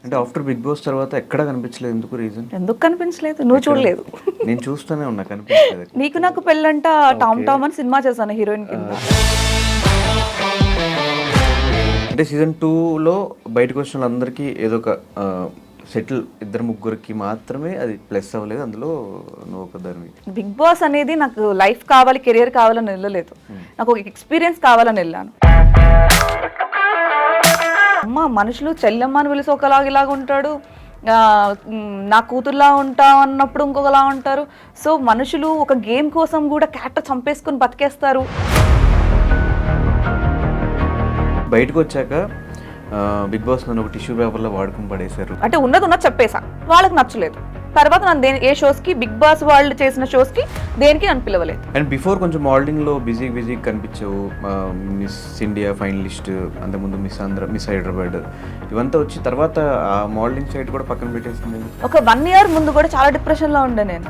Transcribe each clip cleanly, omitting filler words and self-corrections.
అంటే after big boss తర్వాత ఎక్కడ కనిపించలేదు, ఎందుకు రీజన్? ఎందుకు కనిపించలేదు? నువ్వు చూడలేదు. నేను చూస్తూనే ఉన్నా, కనిపించలేదు. నీకు నాకు పెళ్ళంట టామ్ టామ్ అని సినిమా చేశాను హీరోయిన్ కింద. అంటే సీజన్ 2లో బయటకు వచ్చిన వాళ్ళందరికీ ఏదో ఒక సెటిల్, ఇద్దరు ముగ్గురికి మాత్రమే అది ప్లస్ అవ్వలేదు. అందులో నువ్వు ఒక దానివి. బిగ్ బాస్ అనేది నాకు లైఫ్ కావాలి, కెరియర్ కావాలని వెళ్ళలేదు. నాకు ఒక ఎక్స్పీరియన్స్ కావాలని వెళ్ళాను. అమ్మ మనుషులు చెల్లెమ్మ అని పిలిచి ఒకలాగా ఇలాగ ఉంటాడు, నా కూతుర్లా ఉంటా అన్నప్పుడు ఇంకొకలా ఉంటారు. సో మనుషులు ఒక గేమ్ కోసం కూడా క్యారెక్టర్ చంపేసుకుని బతికేస్తారు. బయటకు వచ్చాక బిగ్ బాస్ నన్ను ఒక టిష్యూ పేపర్లో వాడుకుని పడేశారు. అంటే ఉన్నది చెప్పేసా, వాళ్ళకి నచ్చలేదు. తర్వాత నన్ను ఏ షోస్కి, బిగ్ బాస్ వాళ్ళు చేసిన షోస్కి దేనికి నన్ను పిలవలేదు. అండ్ బిఫోర్ కొంచెం మోడలింగ్లో బిజీ కనిపించావు. మిస్ ఇండియా ఫైనలిస్ట్, అంతకుముందు మిస్ ఆంధ్ర, మిస్ హైదరాబాద్, ఇవంతా వచ్చి తర్వాత ఆ మోడలింగ్ సైడ్ కూడా పక్కన పెట్టేసింది. ఒక 1 year ముందు కూడా చాలా డిప్రెషన్లో ఉండే నేను.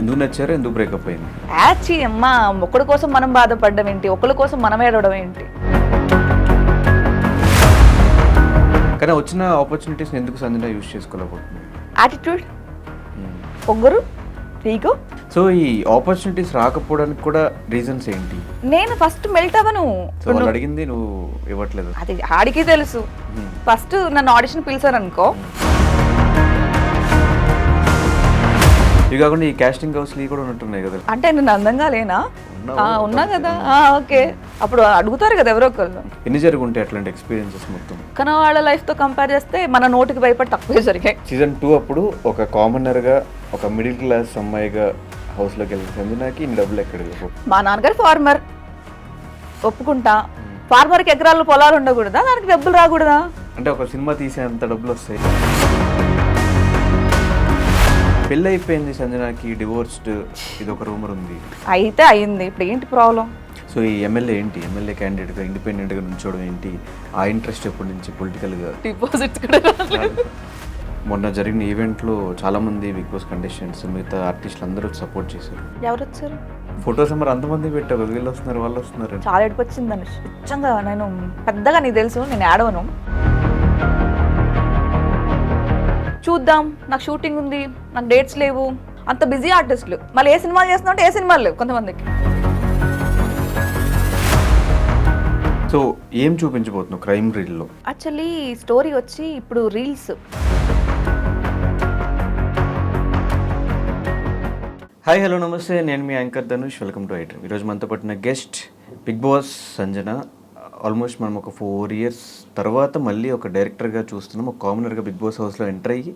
ఎందుకు నచ్చారు, ఎందుకు బ్రేకప్ అయింది? యాచి అమ్మ, ఒకడి కోసం మనం బాధపడడం ఏంటి, ఒకరి కోసం మనం ఏడవడం ఏంటి? కానీ వచ్చిన ఆపర్చునిటీస్ని ఎందుకు సంజన యూజ్ చేసుకోలేకపోతుంది? యాటిట్యూడ్, పొగరు, ఈగో. సో ఈ ఆపర్చునిటీస్ రాకపోవడానికి కూడా రీజన్స్ ఏంటి? నేను ఫస్ట్ మెల్ట్ అవ్వను. సో వాళ్ళు అడిగింది నువ్వు ఇవ్వట్లేదు. అది ఆడికి తెలుసు. ఫస్ట్ నన్ను ఆడిషన్ పిలిచారు అనుకో. ఇవి కాకుండా ఈ కాస్టింగ్ హౌస్లు కూడా ఉన్నట్టున్నాయి కదా. అంటే నేను అందంగా లేనా? ఉన్నా కదా. ఓకే, అప్పుడు అడుగుతారు కదా ఎవరో ఒకళ్ళు. ఎన్ని జరుగుంటాయి అట్లాంటి ఎక్స్పీరియన్సెస్ మొత్తం? కానీ వాళ్ళ లైఫ్తో కంపేర్ చేస్తే మన నోటికి భయపడి తక్కువే జరిగాయి. సీజన్ 2 అప్పుడు ఒక కామనర్గా, ఒక మిడిల్ క్లాస్ అమ్మాయిగా హౌస్లోకి వెళ్ళిన సంజనాకి ఇన్ని డబ్బులు ఎక్కడ? మా నాన్నగారు ఫార్మర్, ఒప్పుకుంటా. ఫార్మర్కి ఎకరాలు పొలాలు ఉండకూడదా? దానికి డబ్బులు రాకూడదా? అంటే ఒక సినిమా తీసేంత డబ్బులు వస్తాయి. పెళ్ళి అయిపోయింది సంజనాకి, డివోర్స్డ్, ఇది ఒక రూమర్ ఉంది. అయితే అయింది, ఇప్పుడు ఏంటి ప్రాబ్లం? సో ఈ ఎమ్మెల్యే ఏంటి, ఎమ్మెల్యే క్యాండిడేట్గా ఇండిపెండెంట్గా నుంచోవడం ఏంటి? ఆ ఇంట్రెస్ట్ ఎప్పటి నుంచి పొలిటికల్గా? డిపాజిట్స్ కూడా రాలేదు. మొన్న జరిగిన ఈవెంట్లో చాలామంది బిగ్ బాస్ కంటెస్టెంట్స్, మిగతా ఆర్టిస్టులు అందరూ సపోర్ట్ చేశారు. ఎవరు వచ్చారు? ఫొటోస్ మరి అంతమంది పెట్టారు, వీళ్ళు వస్తున్నారు, వాళ్ళు వస్తున్నారు. చాలా ఏడుపు వచ్చిందని. నిజంగా నేను పెద్దగా నీకు తెలుసు, నేను ఏడవను. చూద్దాం, నాకు షూటింగ్ ఉంది, నాకు డేట్స్ లేవు, అంత బిజీ ఆర్టిస్టులు. మళ్ళీ ఏ సినిమాలు చేస్తున్నా అంటే ఏ సినిమాలు లేవు కొంతమందికి. సో ఏం చూపించబోతున్నావు క్రైమ్ రీల్లో? యాక్చువల్లీ స్టోరీ వచ్చి ఇప్పుడు రీల్స్. హాయ్, హలో, నమస్తే. నేను మీ anchor Dhanush. Welcome to iDream. ఈరోజు మనతో పట్టిన guest Bigg Boss Sanjana. Almost మనం ఒక 4 years తర్వాత మళ్ళీ ఒక డైరెక్టర్గా చూస్తున్నాం. ఒక కామనర్గా బిగ్ బాస్ హౌస్లో ఎంటర్ అయ్యి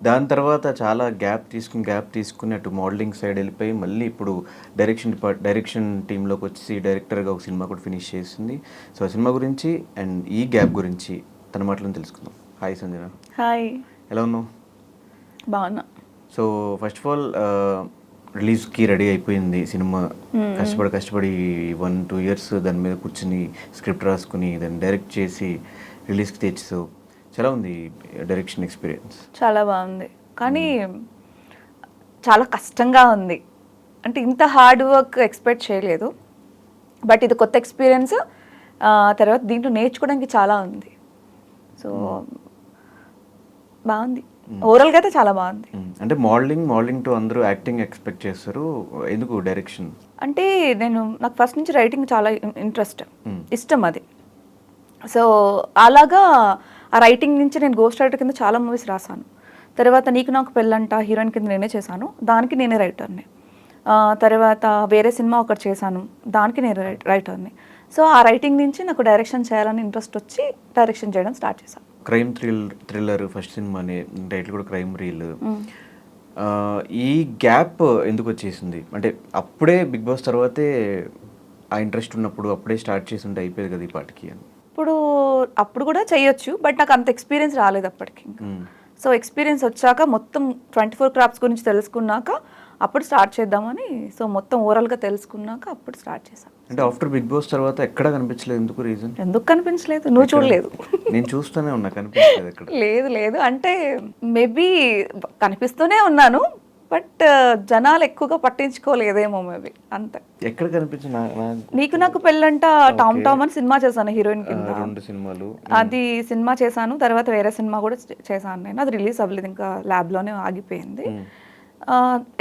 దాని తర్వాత చాలా గ్యాప్ తీసుకుని అటు మోడలింగ్ సైడ్ వెళ్ళిపోయి మళ్ళీ ఇప్పుడు డైరెక్షన్ టీంలోకి వచ్చి డైరెక్టర్గా ఒక సినిమా కూడా ఫినిష్ చేసింది. సో ఆ సినిమా గురించి అండ్ ఈ గ్యాప్ గురించి తన మాటలను తెలుసుకుందాం. హాయ్ సంజన. హాయ్, ఎలా ఉన్నావు? బాగున్నా. సో ఫస్ట్ ఆఫ్ ఆల్ రిలీజ్కి రెడీ అయిపోయింది సినిమా. కష్టపడి 1-2 years దాని మీద కూర్చుని స్క్రిప్ట్ రాసుకుని దాన్ని డైరెక్ట్ చేసి రిలీజ్కి తెచ్చావు. చాలా ఉంది డైరెక్షన్ ఎక్స్పీరియన్స్? చాలా బాగుంది, కానీ చాలా కష్టంగా ఉంది. అంటే ఇంత హార్డ్ వర్క్ ఎక్స్పెక్ట్ చేయలేదు. బట్ ఇది కొత్త ఎక్స్పీరియన్స్. తర్వాత దీంట్లో నేర్చుకోవడానికి చాలా ఉంది. సో బాగుంది, ఓవరాల్గా అయితే చాలా బాగుంది. అంటే మోడలింగ్ టు అందరూ యాక్టింగ్ ఎక్స్పెక్ట్ చేస్తారు, ఎందుకు డైరెక్షన్? అంటే నాకు ఫస్ట్ నుంచి రైటింగ్ చాలా ఇంట్రెస్ట్, ఇష్టం అది. సో అలాగా ఆ రైటింగ్ నుంచి నేను గోస్ట్ రైటర్ కింద చాలా మూవీస్ రాశాను. తర్వాత నీకు నాకు పెళ్ళంట హీరోయిన్ కింద నేనే చేశాను, దానికి నేనే రైటర్ని. తర్వాత వేరే సినిమా ఒకటి చేశాను, దానికి నేను రైటర్ని. సో ఆ రైటింగ్ నుంచి నాకు డైరెక్షన్ చేయాలని ఇంట్రెస్ట్ వచ్చి డైరెక్షన్ చేయడం స్టార్ట్ చేశాను. క్రైమ్ థ్రిల్లర్ ఫస్ట్ సినిమానే, టైటిల్ కూడా క్రైమ్ రీల్. ఈ గ్యాప్ ఎందుకు వచ్చేసింది? అంటే అప్పుడే బిగ్ బాస్ తర్వాతే ఆ ఇంట్రెస్ట్ ఉన్నప్పుడు అప్పుడే స్టార్ట్ చేసి ఉంటే అయిపోయేది కదా ఈ పాటికి అని. అప్పుడు కూడా చేయొచ్చు, బట్ నాకు అంత ఎక్స్పీరియన్స్ రాలేదు అప్పటికి. సో ఎక్స్పీరియన్స్ వచ్చాక మొత్తం 24 క్రాఫ్ట్స్ గురించి తెలుసుకున్నాక అప్పుడు స్టార్ట్ చేద్దామని. సో మొత్తం ఓవరాల్గా తెలుసుకున్నాక అప్పుడు స్టార్ట్ చేశాను. అంటే ఆఫ్టర్ బిగ్ బాస్ తర్వాత ఎక్కడ కనిపించలేదు, ఎందుకు రీజన్? ఎందుకు కనిపించలేదు? నువ్వు చూడలేదు. నేను చూస్తూనే ఉన్నా, కనిపించలేదు ఎక్కడ. లేదు అంటే మేబీ కనిపిస్తూనే ఉన్నాను, బట్ జనాలు ఎక్కువగా పట్టించుకోలేదేమో మేబీ అంతే. ఎక్కడ కనిపించిన నీకు నాకు పెళ్ళంట టామ్ టామ్ అని సినిమా చేశాను హీరోయిన్ కింద. 2 సినిమాలు అది సినిమా చేశాను, తర్వాత వేరే సినిమా కూడా చేశాను నేను. అది రిలీజ్ అవ్వలేదు, ఇంకా ల్యాబ్లోనే ఆగిపోయింది.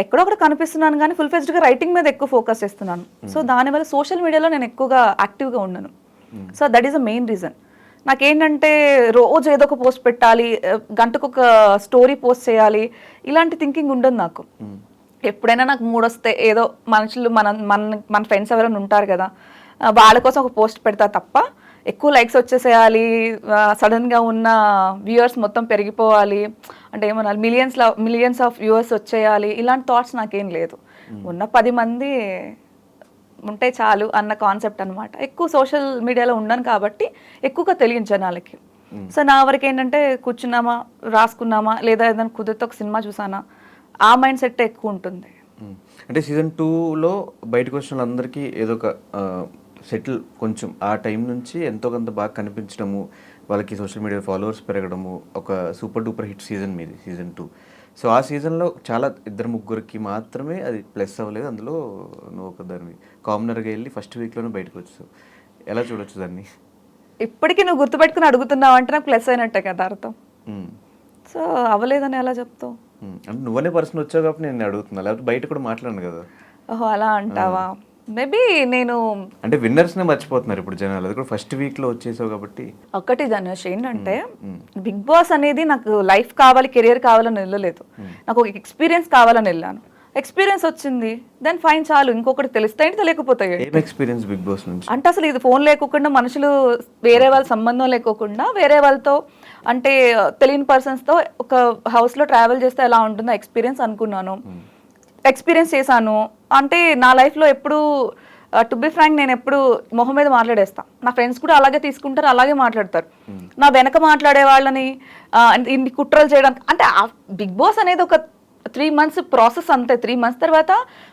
ఎక్కడో ఒకటి కనిపిస్తున్నాను కానీ ఫుల్ ఫెజ్డ్గా రైటింగ్ మీద ఎక్కువ ఫోకస్ చేస్తున్నాను. సో దానివల్ల సోషల్ మీడియాలో నేను ఎక్కువగా యాక్టివ్గా ఉన్నాను. So that is the main reason. నాకేంటంటే రోజు ఏదో ఒక పోస్ట్ పెట్టాలి, గంటకు ఒక స్టోరీ పోస్ట్ చేయాలి, ఇలాంటి థింకింగ్ ఉండదు నాకు. ఎప్పుడైనా నాకు మూడ్ వస్తే ఏదో మనుషులు మన ఫ్రెండ్స్ ఎవరైనా ఉంటారు కదా, వాళ్ళ కోసం ఒక పోస్ట్ పెడతా తప్ప ఎక్కువ లైక్స్ వచ్చేసేయాలి, సడన్గా ఉన్న వ్యూవర్స్ మొత్తం పెరిగిపోవాలి, అంటే ఏమన్నా మిలియన్స్ ఆఫ్ వ్యూవర్స్ వచ్చేయాలి, ఇలాంటి థాట్స్ నాకేం లేదు. ఉన్న 10 మంది ఉంటే చాలు అన్న కాన్సెప్ట్ అనమాట. ఎక్కువ సోషల్ మీడియాలో ఉన్నాను కాబట్టి ఎక్కువగా తెలియదు జనాలకి. సో నా వరకు ఏంటంటే కూర్చున్నామా, రాసుకున్నామా, లేదా ఏదైనా కుదిరితే ఒక సినిమా చూసానా, ఆ మైండ్ సెట్ ఎక్కువ ఉంటుంది. అంటే సీజన్ 2లో బయటకు వచ్చిన వాళ్ళందరికీ ఏదో ఒక సెటిల్ కొంచెం ఆ టైం నుంచి ఎంతో కొంత బాగా కనిపించడము, వాళ్ళకి సోషల్ మీడియా ఫాలోవర్స్ పెరగడము, ఒక సూపర్ డూపర్ హిట్ సీజన్ మీది సీజన్ 2. సో ఆ సీజన్లో చాలా 2-3కి మాత్రమే అది ప్లస్ అవ్వలేదు. అందులో నువ్వు ఒక దాన్ని కామనర్గా వెళ్ళి ఫస్ట్ వీక్లోనే బయటకు వచ్చావు. ఎలా చూడొచ్చు దాన్ని? ఇప్పటికీ నువ్వు గుర్తుపెట్టుకుని అడుగుతున్నావు అంటే నాకు ప్లస్ అయినట్టే కదా అర్థం. సో అవ్వలేదని ఎలా చెప్తావు? అంటే నువ్వనే పర్సన్ వచ్చావు కాబట్టి నేను అడుగుతున్నా, లేకపోతే బయట కూడా మాట్లాడను కదా. ఓహో అలా అంటావా? మేబీ నేను అంటే విన్నర్స్నే మర్చిపోతున్నారు ఇప్పుడు జనాలు, అది కూడా ఫస్ట్ వీక్లో వచ్చేసావు కాబట్టి. ఒకటి ధనుష్ ఏంటంటే బిగ్ బాస్ అనేది నాకు లైఫ్ కావాలి, కెరియర్ కావాలని వెళ్ళలేదు, నాకు ఒక ఎక్స్పీరియన్స్ కావాలని వెళ్ళాను. ఎక్స్పీరియన్స్ వచ్చింది, దెన్ ఫైన్ చాలు. ఇంకొకటి తెలిస్తే ఏంటి తెలియకపోతాయి. ఏం ఎక్స్పీరియన్స్ బిగ్ బాస్ నుంచి అంటే అసలు ఇది ఫోన్ లేకుండా మనుషులు వేరే వాళ్ళ సంబంధం లేకోకుండా వేరే వాళ్ళతో అంటే తెలియని పర్సన్స్తో ఒక హౌస్లో ట్రావెల్ చేస్తే ఎలా ఉంటుందో ఎక్స్పీరియన్స్ అనుకున్నాను, ఎక్స్పీరియన్స్ చేశాను. అంటే నా లైఫ్లో ఎప్పుడు టు బి ఫ్రాంక్ నేను ఎప్పుడు మొహం మీద మాట్లాడేస్తాను. నా ఫ్రెండ్స్ కూడా అలాగే తీసుకుంటారు, అలాగే మాట్లాడతారు. నా వెనక మాట్లాడే వాళ్ళని ఇన్ని కుట్రలు చేయడానికి అంటే బిగ్ బాస్ అనేది ఒక 3 months ప్రాసెస్ అంతే. 3 months తర్వాత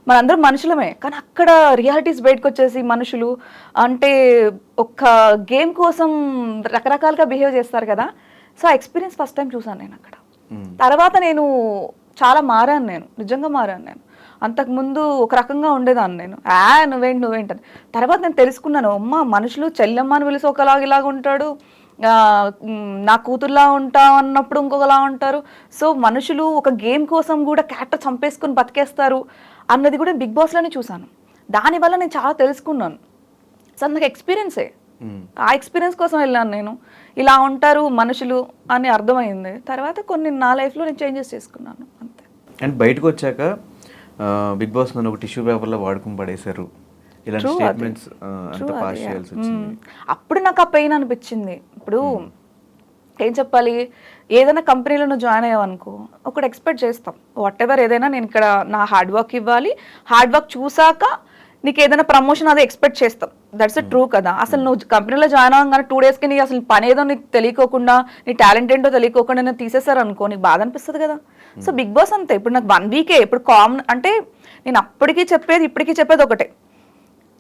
మనందరం మనుషులమే, కానీ అక్కడ రియాలిటీస్ బయటకు వచ్చేసి మనుషులు అంటే ఒక గేమ్ కోసం రకరకాలుగా బిహేవ్ చేస్తారు కదా. సో ఆ ఎక్స్పీరియన్స్ ఫస్ట్ టైం చూసాను నేను అక్కడ. తర్వాత నేను చాలా మారాను, నేను నిజంగా మారాను. నేను అంతకుముందు ఒక రకంగా ఉండేదాన్ని, నేను నువ్వేంటని. తర్వాత నేను తెలుసుకున్నాను, అమ్మ మనుషులు చెల్లెమ్మ అని పిలిచి ఒకలాగా ఇలాగ ఉంటాడు, నా కూతుర్లా ఉంటా అన్నప్పుడు ఇంకొకలా ఉంటారు. సో మనుషులు ఒక గేమ్ కోసం కూడా క్యారెక్టర్ చంపేసుకుని బతికేస్తారు అన్నది కూడా బిగ్ బాస్లోనే చూసాను. దానివల్ల నేను చాలా తెలుసుకున్నాను. సో నాకు ఎక్స్పీరియన్సే, ఆ ఎక్స్పీరియన్స్ కోసం వెళ్ళాను నేను. ఇలా ఉంటారు మనుషులు అని అర్థమైంది. తర్వాత కొన్ని నా లైఫ్లో నేను చేంజెస్ చేసుకున్నాను అంతే. అండ్ బయటకు వచ్చాక బిగ్ బాస్ నన్ను ఒక టిష్యూ పేపర్లో వాడుకుని పడేశారు, ఇలాంటి స్టేట్మెంట్స్ అంత పాస్ చేయాల్సి వచ్చింది. అప్పుడు నాకు ఆ పెయిన్ అనిపించింది. ఇప్పుడు ఏం చెప్పాలి, ఏదైనా కంపెనీలో నువ్వు జాయిన్ అయ్యావు అనుకో, ఒకటి ఎక్స్పెక్ట్ చేస్తాం వాట్ ఎవర్ ఏదైనా నేను ఇక్కడ నా హార్డ్ వర్క్ ఇవ్వాలి, హార్డ్ వర్క్ చూసాక నీకు ఏదైనా ప్రమోషన్ అది ఎక్స్పెక్ట్ చేస్తాం. దట్స్ ఎ ట్రూ కదా. అసలు నువ్వు కంపెనీలో జాయిన్ అవ్వగానే 2 daysకి నీకు అసలు పని ఏదో నీకు తెలియకోకుండా, నీ టాలెంట్ ఏంటో తెలియకోకుండా నేను తీసేశారు అనుకో, నీకు బాధ అనిపిస్తుంది కదా. సో బిగ్ బాస్ అంతే. ఇప్పుడు నాకు 1 week ఇప్పుడు కామన్ అంటే నేను అప్పటికీ చెప్పేది ఇప్పటికీ చెప్పేది ఒకటే.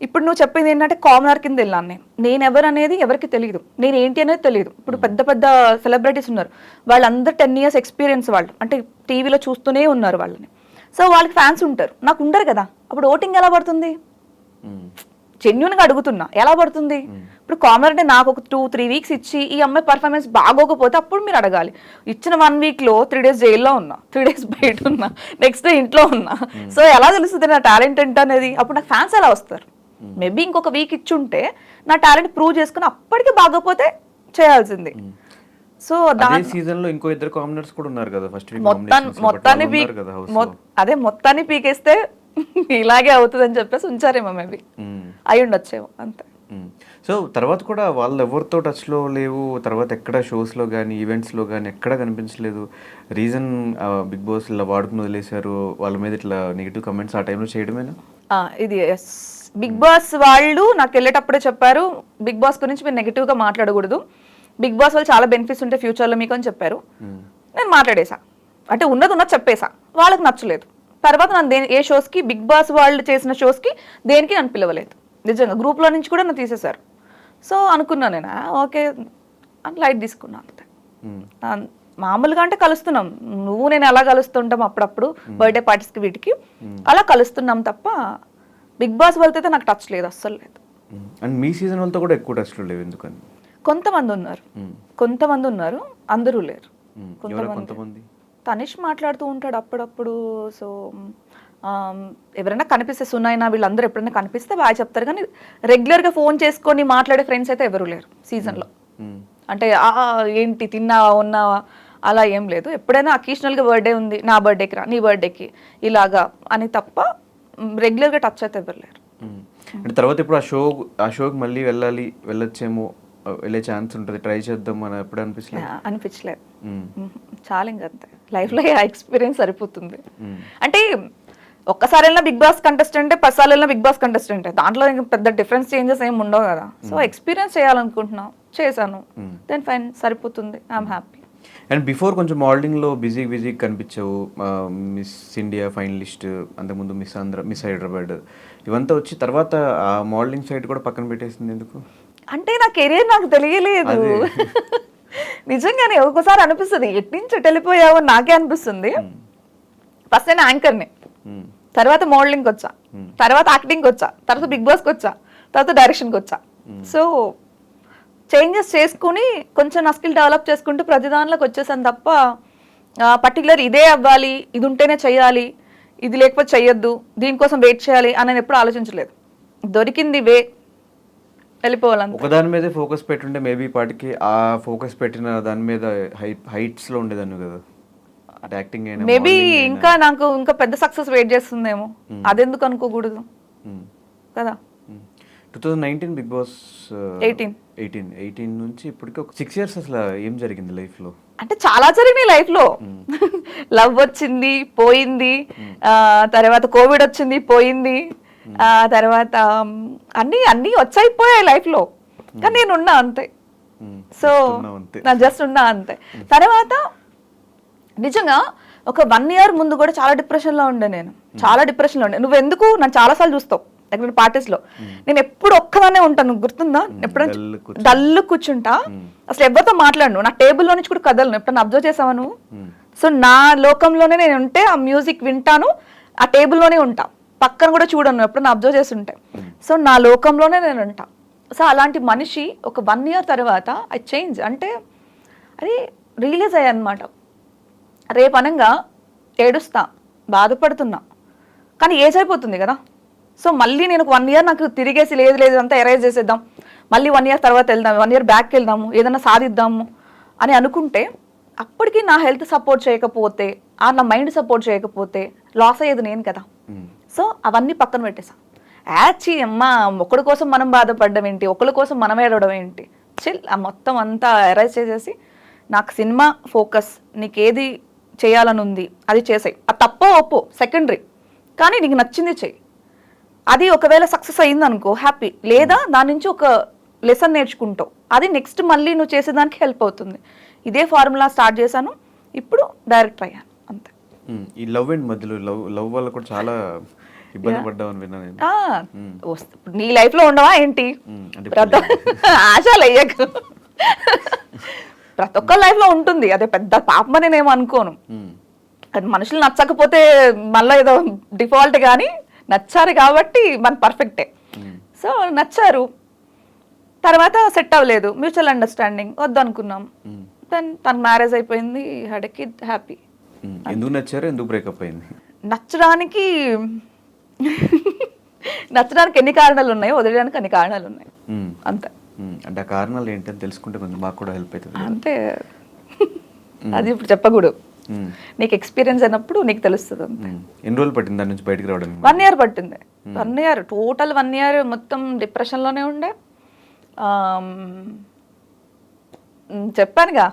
ఇప్పుడు నువ్వు చెప్పింది ఏంటంటే కామనర్ కింద వెళ్ళాను నేను ఎవరు అనేది ఎవరికి తెలియదు, నేను ఏంటి అనేది తెలియదు. ఇప్పుడు పెద్ద పెద్ద సెలబ్రిటీస్ ఉన్నారు, వాళ్ళందరూ 10 years ఎక్స్పీరియన్స్, వాళ్ళు అంటే టీవీలో చూస్తూనే ఉన్నారు వాళ్ళని. సో వాళ్ళకి ఫ్యాన్స్ ఉంటారు, నాకు ఉండరు కదా. అప్పుడు ఓటింగ్ ఎలా పడుతుంది? జెన్యున్గా అడుగుతున్నా, ఎలా పడుతుంది? ఇప్పుడు కామనర్ అంటే నాకు ఒక 2-3 weeks ఇచ్చి ఈ అమ్మాయి పర్ఫార్మెన్స్ బాగోకపోతే అప్పుడు మీరు అడగాలి. ఇచ్చిన 1 weekలో 3 days జైల్లో ఉన్నా, 3 days బయట ఉన్నా, నెక్స్ట్ డే ఇంట్లో ఉన్నా. సో ఎలా తెలుస్తుంది నా టాలెంట్ ఏంటి అనేది? అప్పుడు నాకు ఫ్యాన్స్ ఎలా వస్తారు? మేబీ ఇంకొక వీక్ ఇచ్చుంటే నా టాలెంట్ ప్రూవ్ చేసుకుని అప్పటికి బాగోపోతే చేయాల్సింది. సో దాని సీజన్ లో ఇంకో 2 కామనర్స్ కూడా ఉన్నారు కదా ఫస్ట్ వీక్ మొత్తాన్ని పీకేస్తే ఇలాగే అవుతుంది అని చెప్పేసి ఉంచారేమో, మేబీ అయి ఉండొచ్చేమో అంతే. సో తర్వాత కూడా వాళ్ళు ఎవరితో టచ్లో లేవు, తర్వాత ఎక్కడ షోస్లో కానీ ఈవెంట్స్లో కానీ ఎక్కడ కనిపించలేదు. రీజన్ బిగ్ బాస్ ఇలా వాడుకుని వదిలేశారు, వాళ్ళ మీద ఇట్లా నెగిటివ్ కమెంట్స్ ఆ టైంలో చేయడమేనా? ఇది బిగ్ బాస్ వాళ్ళు నాకు వెళ్ళేటప్పుడే చెప్పారు, బిగ్ బాస్ గురించి మీరు నెగిటివ్గా మాట్లాడకూడదు, బిగ్ బాస్ వాళ్ళు చాలా బెనిఫిట్స్ ఉంటాయి ఫ్యూచర్లో మీకు అని చెప్పారు. నేను మాట్లాడేసా, అంటే ఉన్నది చెప్పేసా. వాళ్ళకి నచ్చలేదు. తర్వాత నన్ను ఏ షోస్కి, బిగ్ బాస్ వాళ్ళు చేసిన షోస్కి దేనికి నన్ను పిలవలేదు. నిజంగా గ్రూప్లో నుంచి కూడా నన్ను తీసేశారు. సో అనుకున్నాను నేను ఓకే అని లైట్ తీసుకున్నాను అంతే. మామూలుగా అంటే కలుస్తున్నాం, నువ్వు నేను ఎలా కలుస్తుంటాం అప్పుడప్పుడు బర్త్డే పార్టీస్కి వీటికి, అలా కలుస్తున్నాం తప్ప బిగ్ బాస్ వాళ్ళతో అయితే నాకు టచ్ లేదు, అస్సలు లేదు. అండ్ మీ సీజన్ వాళ్ళతో కూడా ఎక్కువ టచ్లో లేవు ఎందుకని? కొంతమంది ఉన్నారు, అందరూ లేరు. కొంతమంది తనిష్ మాట్లాడుతూ ఉంటాడు అప్పుడప్పుడు. సో ఎవరైనా కనిపిస్తే సునైనా వీళ్ళందరూ ఎప్పుడైనా కనిపిస్తే బాగా చెప్తారు, కానీ రెగ్యులర్గా ఫోన్ చేసుకొని మాట్లాడే ఫ్రెండ్స్ అయితే ఎవరు లేరు సీజన్లో. అంటే ఏంటి తిన్నావా ఉన్నావా అలా ఏం లేదు. ఎప్పుడైనా అకేషనల్గా బర్త్డే ఉంది, నా బర్త్డేకి రా, నీ బర్త్డేకి ఇలాగా అని తప్ప రెగ్యులర్గా టచ్ అయితే ఎవరు లేరు. అంటే తర్వాత ఇప్పుడు ఆ షోకి మళ్ళీ వెళ్ళొచ్చేమో, వెళ్ళే ఛాన్స్ ఉంటుంది, ట్రై చేద్దాం అని ఎప్పుడు అనిపించలేదు. చాలా ఇంకంతే, లైఫ్లో ఆ ఎక్స్పీరియన్స్ సరిపోతుంది. అంటే ఒక్కసారి వెళ్ళినా బిగ్ బాస్ కంటెస్టెంటే, 10 సార్లు వెళ్ళినా బిగ్ బాస్ కంటెస్టెంటే, దాంట్లో ఇంకా పెద్ద డిఫరెన్స్ చేంజెస్ ఏమి ఉండవు కదా. సో ఎక్స్పీరియన్స్ చేయాలనుకుంటున్నా, చేశాను, దెన్ ఫైన్, సరిపోతుంది, ఐఎమ్ హ్యాపీ. అండ్ బిఫోర్ కొంచెం మోడలింగ్లో బిజీ కనిపించావు, మిస్ ఇండియా ఫైనలిస్ట్, అంతకుముందు మిస్ ఆంధ్ర, మిస్ హైదరాబాద్, ఇవంతా వచ్చి తర్వాత ఆ మోడలింగ్ సైడ్ కూడా పక్కన పెట్టేసింది ఎందుకు? అంటే నా కెరీర్ నాకు తెలియలేదు నిజంగానే. ఒక్కోసారి అనిపిస్తుంది ఎట్నుంచి వెళ్ళిపోయావో నాకే అనిపిస్తుంది. ఫస్ట్ నేను యాంకర్ని, తర్వాత మోడలింగ్కి వచ్చా, తర్వాత యాక్టింగ్కి వచ్చా, తర్వాత బిగ్ బాస్కి వచ్చా, తర్వాత డైరెక్షన్కి వచ్చా. సో చేంజెస్ చేసుకుని కొంచెం నా స్కిల్ డెవలప్ చేసుకుంటూ ప్రతి దానిలోకి వచ్చేసాను తప్ప పర్టికులర్ ఇదే అవ్వాలి, ఇది ఉంటేనే చెయ్యాలి, ఇది లేకపోతే చెయ్యొద్దు, దీనికోసం వెయిట్ చేయాలి అని నేను ఎప్పుడు ఆలోచించలేదు. దొరికింది వే, వెళ్ళిపోవాలని. ఒక దాని మీదే ఫోకస్ పెట్టుంటే మేబీ పాటికి ఆ ఫోకస్ పెట్టిన దాని మీద హైట్స్లో ఉండేదాన్ని కదా. యాక్టింగ్ అయినా మేబీ ఇంకా నాకు ఇంకా పెద్ద సక్సెస్ వెయిట్ చేస్తుందేమో, అదెందుకు అనుకోకూడదు కదా. 2019 బిగ్ బాస్ 18 నుంచి ఇప్పటికి ఒక 6 years అసలు ఏం జరిగింది లైఫ్లో? అంటే చాలా జరిగినాయి లైఫ్లో. లవ్ వచ్చింది పోయింది, తర్వాత కోవిడ్ వచ్చింది పోయింది, తర్వాత అన్నీ వచ్చైపోయాయి లైఫ్లో, కానీ నేను ఉన్నా అంతే. సో నా జస్ట్ ఉన్నా అంతే. తర్వాత నిజంగా ఒక 1 year ముందు కూడా చాలా డిప్రెషన్లో ఉండే నేను, చాలా డిప్రెషన్లో ఉండే. నువ్వు ఎందుకు నన్ను చాలాసార్లు చూస్తావు ఎక్కడ పార్టీస్లో, నేను ఎప్పుడు ఒక్కదానే ఉంటాను, గుర్తుందా? ఎప్పుడైనా డల్లు కూర్చుంటా, అసలు ఎవరితో మాట్లాడను, నా టేబుల్లో నుంచి కూడా కదలను. ఎప్పుడన్నా అబ్జర్వ్ చేసావా నువ్వు? సో నా లోకంలోనే నేను ఉంటే, ఆ మ్యూజిక్ వింటాను, ఆ టేబుల్లోనే ఉంటా, పక్కన కూడా చూడను, ఎప్పుడన్నా అబ్జర్వ్ చేసి ఉంటే. సో నా లోకంలోనే నేను ఉంటా. సో అలాంటి మనిషి ఒక 1 year తర్వాత ఐ చేంజ్. అంటే అది రియలైజ్ అయ్యా అనమాట. రేపు అనంగా ఏడుస్తా, బాధపడుతున్నా, కానీ ఏజ్ అయిపోతుంది కదా. సో మళ్ళీ నేను ఒక 1 year నాకు తిరిగేసి లేదు అంతా ఎరేజ్ చేసేద్దాం, మళ్ళీ 1 year తర్వాత వెళ్దాం, 1 year బ్యాక్కి వెళ్దాము, ఏదైనా సాధిద్దాము అని అనుకుంటే, అప్పటికి నా హెల్త్ సపోర్ట్ చేయకపోతే, నా మైండ్ సపోర్ట్ చేయకపోతే లాస్ అయ్యేది నేను కదా. సో అవన్నీ పక్కన పెట్టేసా. యాచి అమ్మ, ఒకరి కోసం మనం బాధపడడం ఏంటి, ఒకరి కోసం మనం ఏడవడం ఏంటి, చిల్, ఆ మొత్తం అంతా ఎరేజ్ చేసేసి, నాకు సినిమా ఫోకస్, నీకేది చేయాలని ఉంది అది చేసాయి, ఆ తప్పో ఒప్పో సెకండరీ, కానీ నీకు నచ్చింది చెయ్యి. అది ఒకవేళ సక్సెస్ అయ్యింది అనుకో హ్యాపీ, లేదా దాని నుంచి ఒక లెసన్ నేర్చుకుంటావు, అది నెక్స్ట్ మళ్ళీ నువ్వు చేసేదానికి హెల్ప్ అవుతుంది. ఇదే ఫార్ములా స్టార్ట్ చేశాను, ఇప్పుడు డైరెక్టర్ అయ్యాను అంతే. ఈ లవ్ అండ్ మధ్యలో లవ్ వల్ల కూడా చాలా ఇబ్బంది పడ్డామని విన్నాను. నీ లైఫ్ లో ఉండవా ఏంటి? ఆశలు అయ్యాక ప్రతి ఒక్క లైఫ్ లో ఉంటుంది, అదే పెద్ద పాపమని నేను అనుకోను. అది మనుషులు నచ్చకపోతే మళ్ళీ ఏదో డిఫాల్ట్, కానీ నచ్చారు కాబట్టి మన పర్ఫెక్టే. సో నచ్చారు, తర్వాత సెట్ అవ్వలేదు, మ్యూచువల్ అండర్స్టాండింగ్ వద్దు అనుకున్నాం, దెన్ తన మ్యారేజ్ అయిపోయింది, హ్యాడ్ ఎ కిడ్, హ్యాపీ. ఎందుకు నచ్చారు, ఎందుకు బ్రేకప్ అయింది? నచ్చడానికి ఎన్ని కారణాలు ఉన్నాయి, వదిలేయడానికి అన్ని కారణాలు ఉన్నాయి అంతే. అంటే ఆ కారణాలు ఏంటని తెలుసుకుంటే కొంచెం మాకు కూడా హెల్ప్ అవుతుంది అంతే. అది ఇప్పుడు చెప్పకూడదు, నీకు ఎక్స్పీరియన్స్ అయినప్పుడు నీకు తెలుస్తుంది. ఎన్ని రోజులు పట్టింది దాని నుంచి బయటకు రావడం? 1 year పట్టింది. 1 year టోటల్ 1 year మొత్తం డిప్రెషన్లోనే ఉండే. చెప్పానుగా,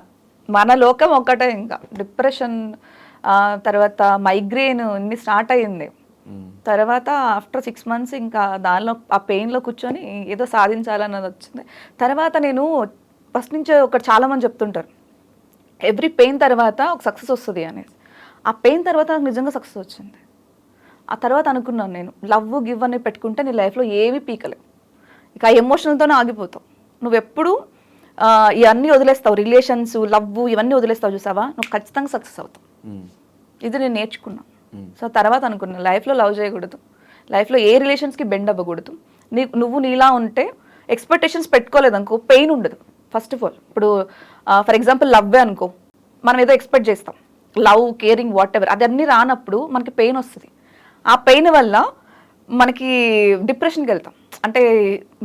మన లోకం ఒకటే, ఇంకా డిప్రెషన్, తర్వాత మైగ్రేన్ ఇన్ని స్టార్ట్ అయ్యింది. తర్వాత ఆఫ్టర్ 6 months ఇంకా దానిలో ఆ పెయిన్లో కూర్చొని ఏదో సాధించాలన్నది వచ్చింది. తర్వాత నేను ఫస్ట్ నుంచే ఒకటి చాలామంది చెప్తుంటారు, ఎవ్రీ పెయిన్ తర్వాత ఒక సక్సెస్ వస్తుంది అనేసి. ఆ పెయిన్ తర్వాత నాకు నిజంగా సక్సెస్ వచ్చింది. ఆ తర్వాత అనుకున్నాను నేను, లవ్ గివ్ అని పెట్టుకుంటే నీ లైఫ్లో ఏమీ పీకలేవు, ఇక ఆ ఎమోషనల్తోనే ఆగిపోతావు. నువ్వెప్పుడు ఇవన్నీ వదిలేస్తావు, రిలేషన్స్, లవ్ ఇవన్నీ వదిలేస్తావు చూసావా, నువ్వు ఖచ్చితంగా సక్సెస్ అవుతావు. ఇది నేను నేర్చుకున్నా. సో తర్వాత అనుకున్నా లైఫ్లో లవ్ చేయకూడదు, లైఫ్లో ఏ రిలేషన్స్కి బెండ్ అవ్వకూడదు. నువ్వు నీలా ఉంటే ఎక్స్పెక్టేషన్స్ పెట్టుకోలేదు అనుకో, పెయిన్ ఉండదు. ఫస్ట్ ఆఫ్ ఆల్ ఇప్పుడు ఫర్ ఎగ్జాంపుల్ లవ్వే అనుకో, మనం ఏదో ఎక్స్పెక్ట్ చేస్తాం, లవ్, కేరింగ్, వాట్ ఎవర్, అది అన్నీ రానప్పుడు మనకి పెయిన్ వస్తుంది. ఆ పెయిన్ వల్ల మనకి డిప్రెషన్కి వెళ్తాం, అంటే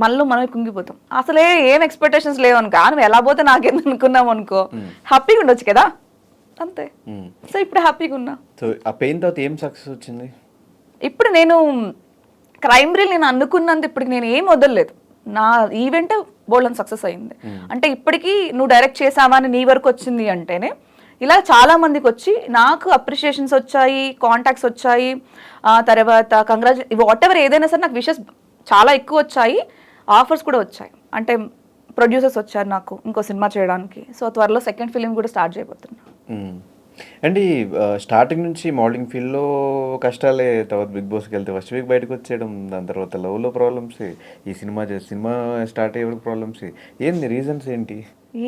మనలో మనం కుంగిపోతాం. అసలే ఏం ఎక్స్పెక్టేషన్స్ లేవనుకో, నువ్వు ఎలా పోతే నాకేంది అనుకున్నాం అనుకో, హ్యాపీగా ఉండొచ్చు కదా, అంతే. సో ఇప్పుడు హ్యాపీగా ఉన్నా. సో ఆ పెయిన్ తర్వాత ఏం సక్సెస్ వచ్చింది? ఇప్పుడు నేను క్రైమ్ రీల్ నేను అనుకున్నంత ఇప్పటికి నేను ఏం వదలలేదు. నా ఈవెంట్ బోల్డ్ సక్సెస్ అయింది. అంటే ఇప్పటికీ నువ్వు డైరెక్ట్ చేసావా అని నీ వరకు వచ్చింది అంటేనే ఇలా చాలా మందికి వచ్చి నాకు అప్రిషియేషన్స్ వచ్చాయి, కాంటాక్ట్స్ వచ్చాయి, తర్వాత కంగ్రాచులేషన్ వాట్ ఎవర్ ఏదైనా సరే నాకు విషెస్ చాలా ఎక్కువ వచ్చాయి, ఆఫర్స్ కూడా వచ్చాయి. అంటే ప్రొడ్యూసర్స్ వచ్చారు నాకు ఇంకో సినిమా చేయడానికి. సో త్వరలో సెకండ్ ఫిలిం కూడా స్టార్ట్ చేయబోతున్నా. అండి స్టార్టింగ్ నుంచి మోడలింగ్ ఫీల్డ్లో కష్టాలే, తర్వాత బిగ్ బాస్కి వెళ్తే ఫస్ట్ వీక్ బయటకు వచ్చేయడం, దాని తర్వాత లవ్లో ప్రాబ్లమ్స్, ఈ సినిమా స్టార్ట్ అయ్యే ప్రాబ్లమ్స్, ఏంది రీజన్స్ ఏంటి?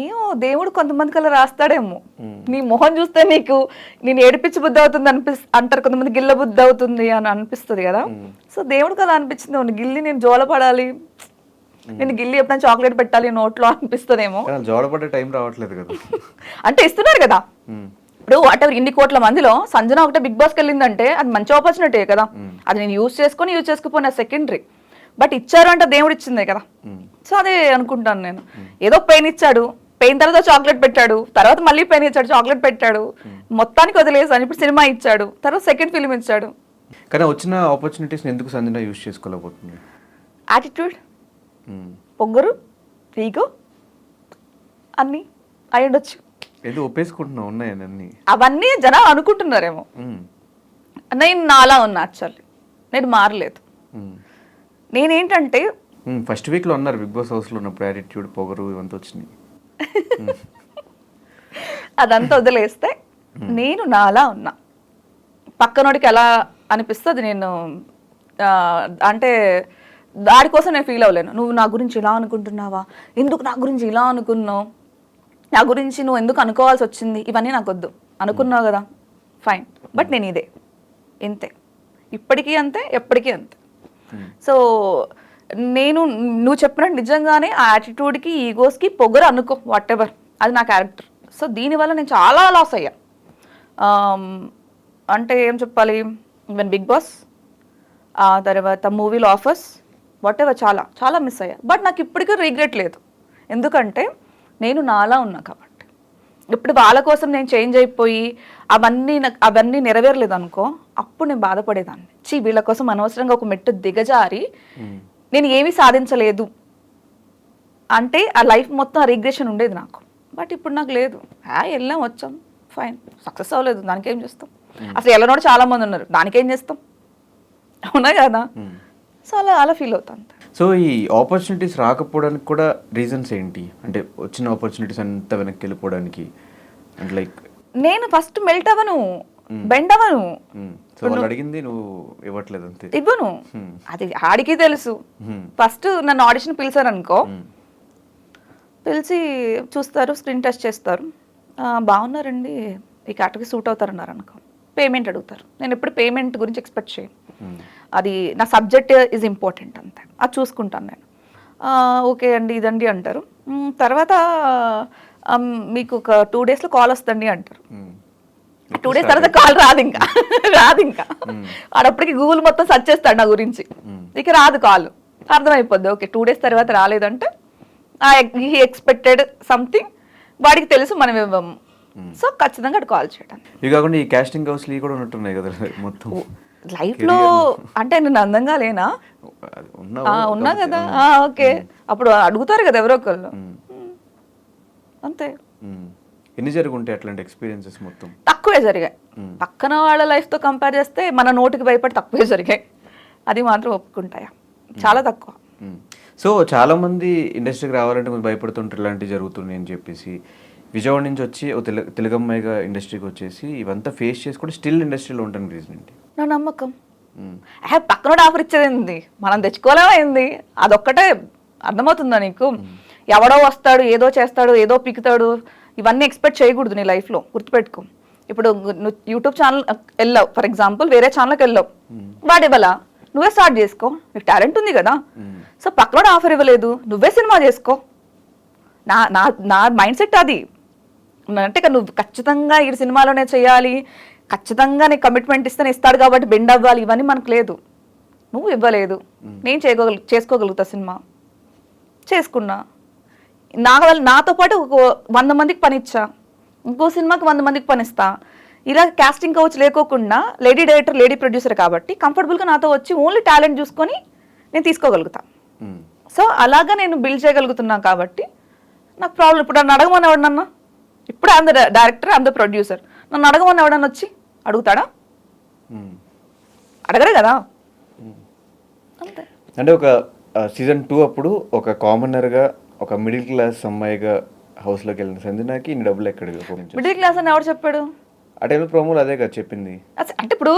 ఏమో దేవుడు కొంతమందికి అలా రాస్తాడేమో. నీ మొహం చూస్తే నీకు నేను ఏడిపించి బుద్ధి అవుతుంది అంటారు కొంతమంది, గిల్ల బుద్ధి అవుతుంది అని అనిపిస్తుంది కదా. సో దేవుడికి అలా అనిపించింది, గిల్లి నేను జోలపడాలి, నేను గిల్లి ఎప్పుడైనా చాక్లెట్ పెట్టాలి నోట్లో అనిపిస్తుందేమో. జోలపడే టైం రావట్లేదు కదా. అంటే ఇస్తున్నారు కదా. ఇప్పుడు వాట్ ఎవర్ ఇన్ని కోట్ల మందిలో సంజన ఒకటే బిగ్ బాస్కి వెళ్ళిందంటే అది మంచి ఆపర్చునిటీ కదా. అది నేను యూజ్ చేసుకోపోయినా సెకండరీ, బట్ ఇచ్చారు అంటే దేవుడు ఇచ్చిందే కదా. సో అదే అనుకుంటాను నేను. ఏదో పెయిన్ ఇచ్చాడు, పెయిన్ తర్వాత చాక్లెట్ పెట్టాడు, తర్వాత మళ్ళీ పెయిన్ ఇచ్చాడు, చాక్లెట్ పెట్టాడు, మొత్తానికి వదిలేసాను. ఇప్పుడు సినిమా ఇచ్చాడు, తర్వాత సెకండ్ ఫిలిం ఇచ్చాడు. కానీ వచ్చిన ఆపర్చునిటీస్ ఎందుకు సంజన యూజ్ చేసుకోలేకపోతుంది? యాటిట్యూడ్, పొగరు, ఈగో అన్నీ అయి ఉండొచ్చు. ఏదో ఒప్పేసుకుంటున్నావు ఉన్నాయని అవన్నీ జనాలు అనుకుంటున్నారేమో. నేను నాలా ఉన్నా, యాక్చువల్లీ నేను మారలేదు. నేనేంటంటే ఫస్ట్ వీక్లో ఉన్నారు బిగ్ బాస్ హౌస్లో ఉన్నప్పుడు యాటిట్యూడ్, పొగరు ఇవంతా వచ్చినాయి. అదంతా వదిలేస్తే నేను నాలా ఉన్నా, పక్కనోడికి ఎలా అనిపిస్తుంది నేను అంటే దానికోసం నేను ఫీల్ అవ్వలేను. నువ్వు నా గురించి ఇలా అనుకుంటున్నావా, ఎందుకు నా గురించి ఇలా అనుకున్నావు, నా గురించి నువ్వు ఎందుకు అనుకోవాల్సి వచ్చింది, ఇవన్నీ నాకు వద్దు. అనుకున్నావు కదా ఫైన్, బట్ నేను ఇదే ఇంతే, ఇప్పటికీ అంతే, ఎప్పటికీ అంతే. సో నువ్వు చెప్పినట్టు నిజంగానే ఆ యాటిట్యూడ్కి, ఈగోస్కి పొగరు అనుకో, వాట్ ఎవర్, అది నా క్యారెక్టర్. సో దీనివల్ల నేను చాలా లాస్ అయ్యా. అంటే ఏం చెప్పాలి, ఈవెన్ బిగ్ బాస్, ఆ తర్వాత మూవీలో ఆఫర్స్, వాట్ ఎవర్, చాలా చాలా మిస్ అయ్యా. బట్ నాకు ఇప్పటికీ రీగ్రెట్ లేదు, ఎందుకంటే నేను నాలా ఉన్నా కాబట్టి. ఇప్పుడు వాళ్ళ కోసం నేను చేంజ్ అయిపోయి అవన్నీ నెరవేరలేదు అనుకో, అప్పుడు నేను బాధపడేదాన్ని. వీళ్ళ కోసం అనవసరంగా ఒక మెట్టు దిగజారి నేను ఏమీ సాధించలేదు అంటే ఆ లైఫ్ మొత్తం ఆ రిగ్రెషన్ ఉండేది నాకు. బట్ ఇప్పుడు నాకు లేదు, వెళ్ళాం వచ్చాం ఫైన్, సక్సెస్ అవ్వలేదు దానికేం చేస్తాం, అసలు వెళ్ళనోడు చాలా మంది ఉన్నారు దానికేం చేస్తాం, అవునా కదా. సో అలా ఫీల్ అవుతాను. సో ఈ ఆపర్చునిటీస్ రాకపోవడానికి కూడా రీజన్స్ ఏంటి? అంటే వచ్చిన ఆపర్చునిటీస్ అంతా వెనక్కి వెళ్ళిపోవడానికి, అంటే లైక్ నేను ఫస్ట్ మెల్ట్ అవ్వను, బెండ్ అవ్వను. సో వాళ్ళు అడిగింది నువ్వు ఇవ్వట్లేదు అంతే, ఇవ్వను. అది ఆడికి తెలుసు. ఫస్ట్ నన్ను ఆడిషన్ పిలిచారు అనుకో, పిలిచి చూస్తారు, స్క్రీన్ టెస్ట్ చేస్తారు, బాగున్నారండి, ఈ క్యాటగరీ సూట్ అవుతారన్నారు అనుకో, పేమెంట్ అడుగుతారు. నేను ఎప్పుడు పేమెంట్ గురించి ఎక్స్పెక్ట్ చేయను, అది నా సబ్జెక్ట్ ఈజ్ ఇంపార్టెంట్ అంతే, అది చూసుకుంటాను నేను. ఓకే అండి ఇదండి అంటారు. తర్వాత మీకు ఒక 2 daysలో కాల్ వస్తుంది అంటారు. 2 days తర్వాత కాల్ రాదు ఇంకా ఆడప్పటికి గూగుల్ మొత్తం సెర్చ్ చేస్తాడు నా గురించి, ఇక రాదు కాల్, అర్థమైపోద్ది ఓకే 2 days తర్వాత రాలేదంటే హీ ఎక్స్పెక్టెడ్ సంథింగ్, వాడికి తెలుసు మనం ఇవ్వము. సో ఖచ్చితంగా అటు కాల్ చేయడానికి. ఇవి కాకుండా ఈ కాస్టింగ్ హౌస్లు కూడా ఉన్నట్టున్నాయి కదా మొత్తం లైఫ్లో. అంటే నేను అందంగా లేనా, ఉన్నా కదా, ఓకే అప్పుడు అడుగుతారు కదా ఎవరో ఒకళ్ళు, అంతే. ఎన్ని జరుగుంటాయి అట్లాంటి ఎక్స్పీరియన్సెస్? మొత్తం తక్కువే జరిగాయి, పక్కన వాళ్ళ లైఫ్తో కంపేర్ చేస్తే మన నోటికి భయపడి తక్కువే జరిగాయి, అది మాత్రం ఒప్పుకుంటాయా, చాలా తక్కువ. సో చాలా మంది ఇండస్ట్రీకి రావాలంటే కొంచెం భయపడుతుంటారు ఇలాంటివి జరుగుతున్నాయి అని చెప్పేసి. విజయవాడ నుంచి వచ్చి తెలుగమ్మాయిగా ఇండస్ట్రీకి వచ్చేసి ఇవంతా ఫేస్ చేసి కూడా స్టిల్ ఇండస్ట్రీలో ఉంటాను రీజన్ ఏంటి? నా నమ్మకం. పక్కనోడు ఆఫర్ ఇచ్చేది ఏంది, మనం తెచ్చుకోలేమైంది, అదొక్కటే అర్థమవుతుందా నీకు? ఎవడో వస్తాడు, ఏదో చేస్తాడు, ఏదో పిక్కుతాడు, ఇవన్నీ ఎక్స్పెక్ట్ చేయకూడదు నీ లైఫ్లో, గుర్తుపెట్టుకో. ఇప్పుడు నువ్వు యూట్యూబ్ ఛానల్ వెళ్ళావు ఫర్ ఎగ్జాంపుల్, వేరే ఛానల్కి వెళ్ళావు, వాడు ఇవ్వాలా, నువ్వే స్టార్ట్ చేసుకో, నీకు టాలెంట్ ఉంది కదా. సో పక్కన ఆఫర్ ఇవ్వలేదు, నువ్వే సినిమా చేసుకో. నా నా నా మైండ్ సెట్ అది. అంటే నువ్వు ఖచ్చితంగా ఈ సినిమాలోనే చేయాలి, ఖచ్చితంగా నీకు కమిట్మెంట్ ఇస్తేనే ఇస్తాడు కాబట్టి బెండ్ అవ్వాలి, ఇవన్నీ మనకు లేదు. నువ్వు ఇవ్వలేదు, నేను చేసుకోగలుగుతా సినిమా, చేసుకున్నా. నాతో పాటు ఒక 100 మందికి పని ఇచ్చా, ఇంకో సినిమాకి 100 మందికి పని ఇస్తా. ఇలా కాస్టింగ్ కౌచ్ లేకోకుండా లేడీ డైరెక్టర్, లేడీ ప్రొడ్యూసర్ కాబట్టి కంఫర్టబుల్గా నాతో వచ్చి ఓన్లీ టాలెంట్ చూసుకొని నేను తీసుకోగలుగుతా. సో అలాగా నేను బిల్డ్ చేయగలుగుతున్నాను కాబట్టి నాకు ప్రాబ్లం. ఇప్పుడు నన్ను అడగమని ఎవడన్నా, ఇప్పుడు I'm the director, I'm the producer, నన్ను అడగమని ఎవడన్నా వచ్చి అడుగుతాడా? అడగరే కదా. అంతే. అంటే ఒక సీజన్ 2 అప్పుడు ఒక కామనర్గా, ఒక మిడిల్ క్లాస్ అమ్మాయిగా హౌస్లోకి వెళ్ళిన సంజనాకి ఇన్ని డబ్బులు ఎక్కడ? మిడిల్ క్లాస్ అని ఎవరు చెప్పాడు? ఆ టైంలో ప్రోమోలు అదే కదా చెప్పింది. అంటే ఇప్పుడు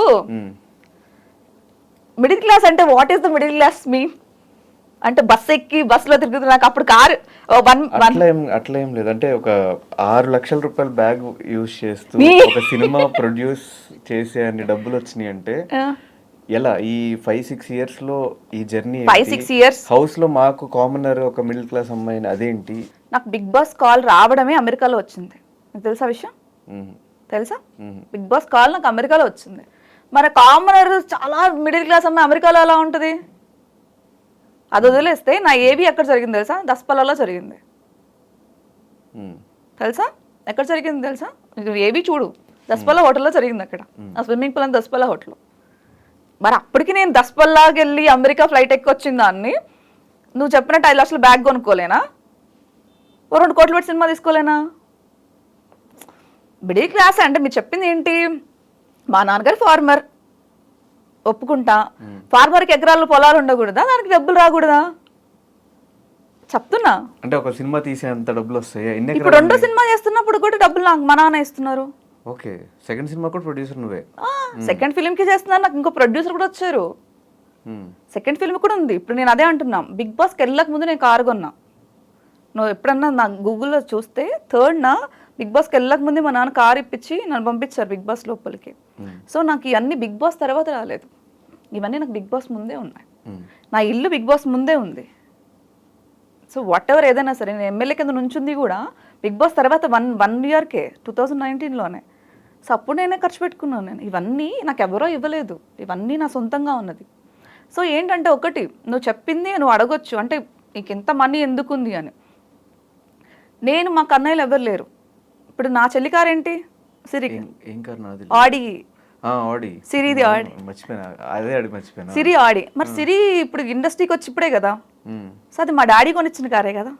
మిడిల్ క్లాస్ అంటే what is the middle class మీ అంటే బస్ ఎక్కి బస్సులో తిరుగుతున్నా, నాకు అప్పుడు కారు అట్లా ఏం లేదు. అంటే ఒక 6 లక్షల రూపాయల బ్యాగ్ యూజ్ చేస్తూ ఒక సినిమా ప్రొడ్యూస్ చేసే అన్ని డబ్బులు వచ్చినాయి అంటే ఎలా? ఈ 5-6 ఇయర్స్ లో ఈ జర్నీ 5-6 ఇయర్స్ హౌస్ లో మాకు కామనర్ ఒక మిడిల్ క్లాస్ అమ్మాయిని, అదేంటి? నాకు బిగ్ బాస్ కాల్ రావడమే అమెరికాలో వచ్చింది. నాకు తెలుసా విషయం? తెలుసా? బిగ్ బాస్ కాల్ నాకు అమెరికాలో వచ్చింది. మరి కామనర్ చాలా మిడిల్ క్లాస్ అమ్మాయి అమెరికాలో ఎలా ఉంటుంది? అది వదిలేస్తే నా ఏబీ ఎక్కడ జరిగింది తెలుసా? దస్పల్లాలో జరిగింది. తెలుసా ఎక్కడ జరిగింది తెలుసా? ఏబీ చూడు, దస్పల్లా హోటల్లో జరిగింది. అక్కడ ఆ స్విమ్మింగ్ పూల్ అని దస్పల్లా హోటల్. మరి అప్పటికి నేను దస్పల్లాకి వెళ్ళి అమెరికా ఫ్లైట్ ఎక్కి వచ్చిన దాన్ని నువ్వు చెప్పినట్టు 5 లక్షల బ్యాగ్ కొనుక్కోలేనా? 2 కోట్లు పెట్టి సినిమా తీసుకోలేనా? మిడిల్ క్లాస్ అంటే మీరు చెప్పింది ఏంటి? మా నాన్నగారు ఫార్మర్, ఒప్పుకుంటా. ఫార్మర్కి ఎకరాలు పొలాలు ఉండకూడదా? దానికి డబ్బులు రాకూడదా? చెప్తున్నా. అంటే ఒక సినిమా తీసేంత డబ్బులు వస్తాయి. ఇప్పుడు 2వ సినిమా చేస్తున్నప్పుడు కూడా డబ్బులు నాకు మా నాన్న ఇస్తున్నారు. ఓకే, సెకండ్ సినిమా కూడా ప్రొడ్యూసర్ నువ్వే? సెకండ్ ఫిల్మ్కి చేస్తున్నారు, నాకు ఇంకో ప్రొడ్యూసర్ కూడా వచ్చారు. సెకండ్ ఫిల్మ్ కూడా ఉంది. ఇప్పుడు నేను అదే అంటున్నా, బిగ్ బాస్కి వెళ్ళక ముందు నేను కారు కొన్నా. నువ్వు ఎప్పుడన్నా నా గూగుల్లో చూస్తే 3rd బిగ్ బాస్కి వెళ్ళక ముందే మా నాన్న కారు ఇప్పించి నన్ను పంపించారు బిగ్ బాస్ లోపలికి. సో నాకు ఇవన్నీ బిగ్ బాస్ తర్వాత రాలేదు, ఇవన్నీ నాకు బిగ్ బాస్ ముందే ఉన్నాయి. నా ఇల్లు బిగ్ బాస్ ముందే ఉంది. సో వాట్ ఎవర్ ఏదైనా సరే, నేను ఎమ్మెల్యే కింద నుంచింది కూడా బిగ్ బాస్ తర్వాత వన్ ఇయర్కే, 2019లోనే. సో అప్పుడు నేనే ఖర్చు పెట్టుకున్నాను. నేను ఇవన్నీ నాకు ఎవరో ఇవ్వలేదు, ఇవన్నీ నా సొంతంగా ఉన్నది. సో ఏంటంటే ఒకటి, నువ్వు చెప్పింది నువ్వు అడగొచ్చు, అంటే నీకు ఎంత మనీ ఎందుకుంది అని. నేను మా కన్నయ్యలు ఎవరు లేరు. ఇప్పుడు నా చెల్లి కారు ఏంటి? సిరి. ఆడి. సిరిది ఆడి. సిరి ఆడి. మరి సిరి ఇప్పుడు ఇండస్ట్రీకి వచ్చి ఇప్పుడే కదా. సో అది మా డాడీ కొనిచ్చిన కారే కదా.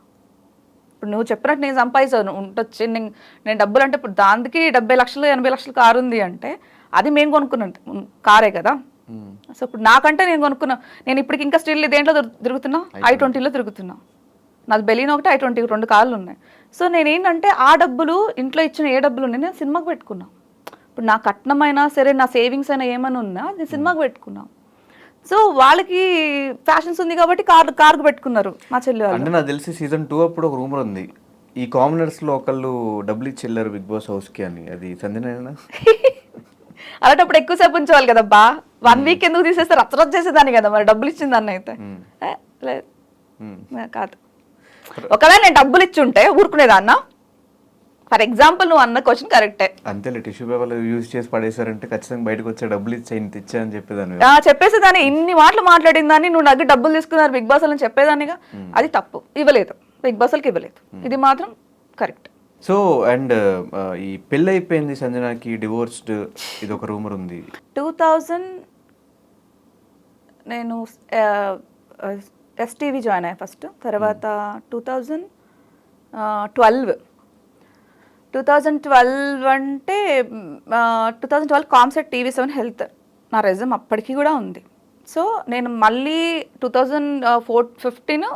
ఇప్పుడు నువ్వు చెప్పినట్టు నేను సంపాదించాను ఉండొచ్చు, నేను డబ్బులు అంటే ఇప్పుడు దానికి 70 లక్షలు 80 లక్షలు కారు ఉంది అంటే అది మేము కొనుక్కున్న కారే కదా. సో ఇప్పుడు నాకంటే నేను కొనుక్కున్నా, నేను ఇప్పటికి ఇంకా స్టిల్ దేంట్లో తిరుగుతున్నా? i20లో తిరుగుతున్నా. నాది బెలీనో ఒకటి, i20 2 కార్లు ఉన్నాయి. సో నేనేంటంటే ఆ డబ్బులు ఇంట్లో ఇచ్చిన ఏ డబ్బులు ఉన్నాయి నేను సినిమాకి పెట్టుకున్నా. ఇప్పుడు నా కట్నమైనా సరే, నా సేవింగ్స్ అయినా ఏమైనా ఉన్నా నేను సినిమాకి పెట్టుకున్నా. సో వాళ్ళకి ఫ్యాషన్స్ ఉంది కాబట్టి కార్కు పెట్టుకున్నారు మా చెల్లి వాళ్ళు. అంటే నాకు తెలిసి సీజన్ 2 అప్పుడు ఒక రూమర్ ఉంది, ఈ కామనర్స్ లో ఒకళ్ళు డబ్బులు ఇచ్చి వెళ్ళారు బిగ్ బాస్ హౌస్ కి అని. అది సంజనేనా? అలాంటప్పుడు ఎక్కువసేపు ఉంచేవాళ్ళు కదా బా. 1 వీక్ ఎందుకు తీసేస్తే రచ్చరచ్చ చేసేదాన్ని కదా మరి, డబ్బులు ఇచ్చిన దాన్ని అయితే. లేదు కాదు. ఒకవేళ నేను డబ్బులు ఇచ్చి ఉంటే ఊరుకునేదాన్న. ఫర్ ఎగ్జాంపుల్ నువ్వు అన్న క్వశ్చన్ కరెక్టే. అంతేలే, టిష్యూ పేపర్ యూజ్ చేసి పడేసారంటే ఖచ్చితంగా బయటకు వచ్చే డబ్బులు ఇచ్చా అని చెప్పేదాన్ని. చెప్పేసేదాన్ని. ఇన్ని మాటలు మాట్లాడిన దాన్ని నువ్వు నాకు డబ్బులు తీసుకున్నారు బిగ్ బాస్ అని చెప్పేదాన్నిగా. అది తప్పు, ఇవ్వలేదు, బిగ్ బాస్ వాళ్ళకి ఇవ్వలేదు. ఇది మాత్రం కరెక్ట్. సో అండ్ ఈ పెళ్ళి అయిపోయింది సంజనాకి, డివోర్స్డ్, ఇది ఒక రూమర్ ఉంది. 2000 నేను ఎస్టీవీ జాయిన్ అయ్యా ఫస్ట్. తర్వాత 2012 అంటే 2012 కామ్సెట్ TV7 హెల్త్ నా రెజ్యూమ్ అప్పటికి కూడా ఉంది. సో నేను మళ్ళీ 2015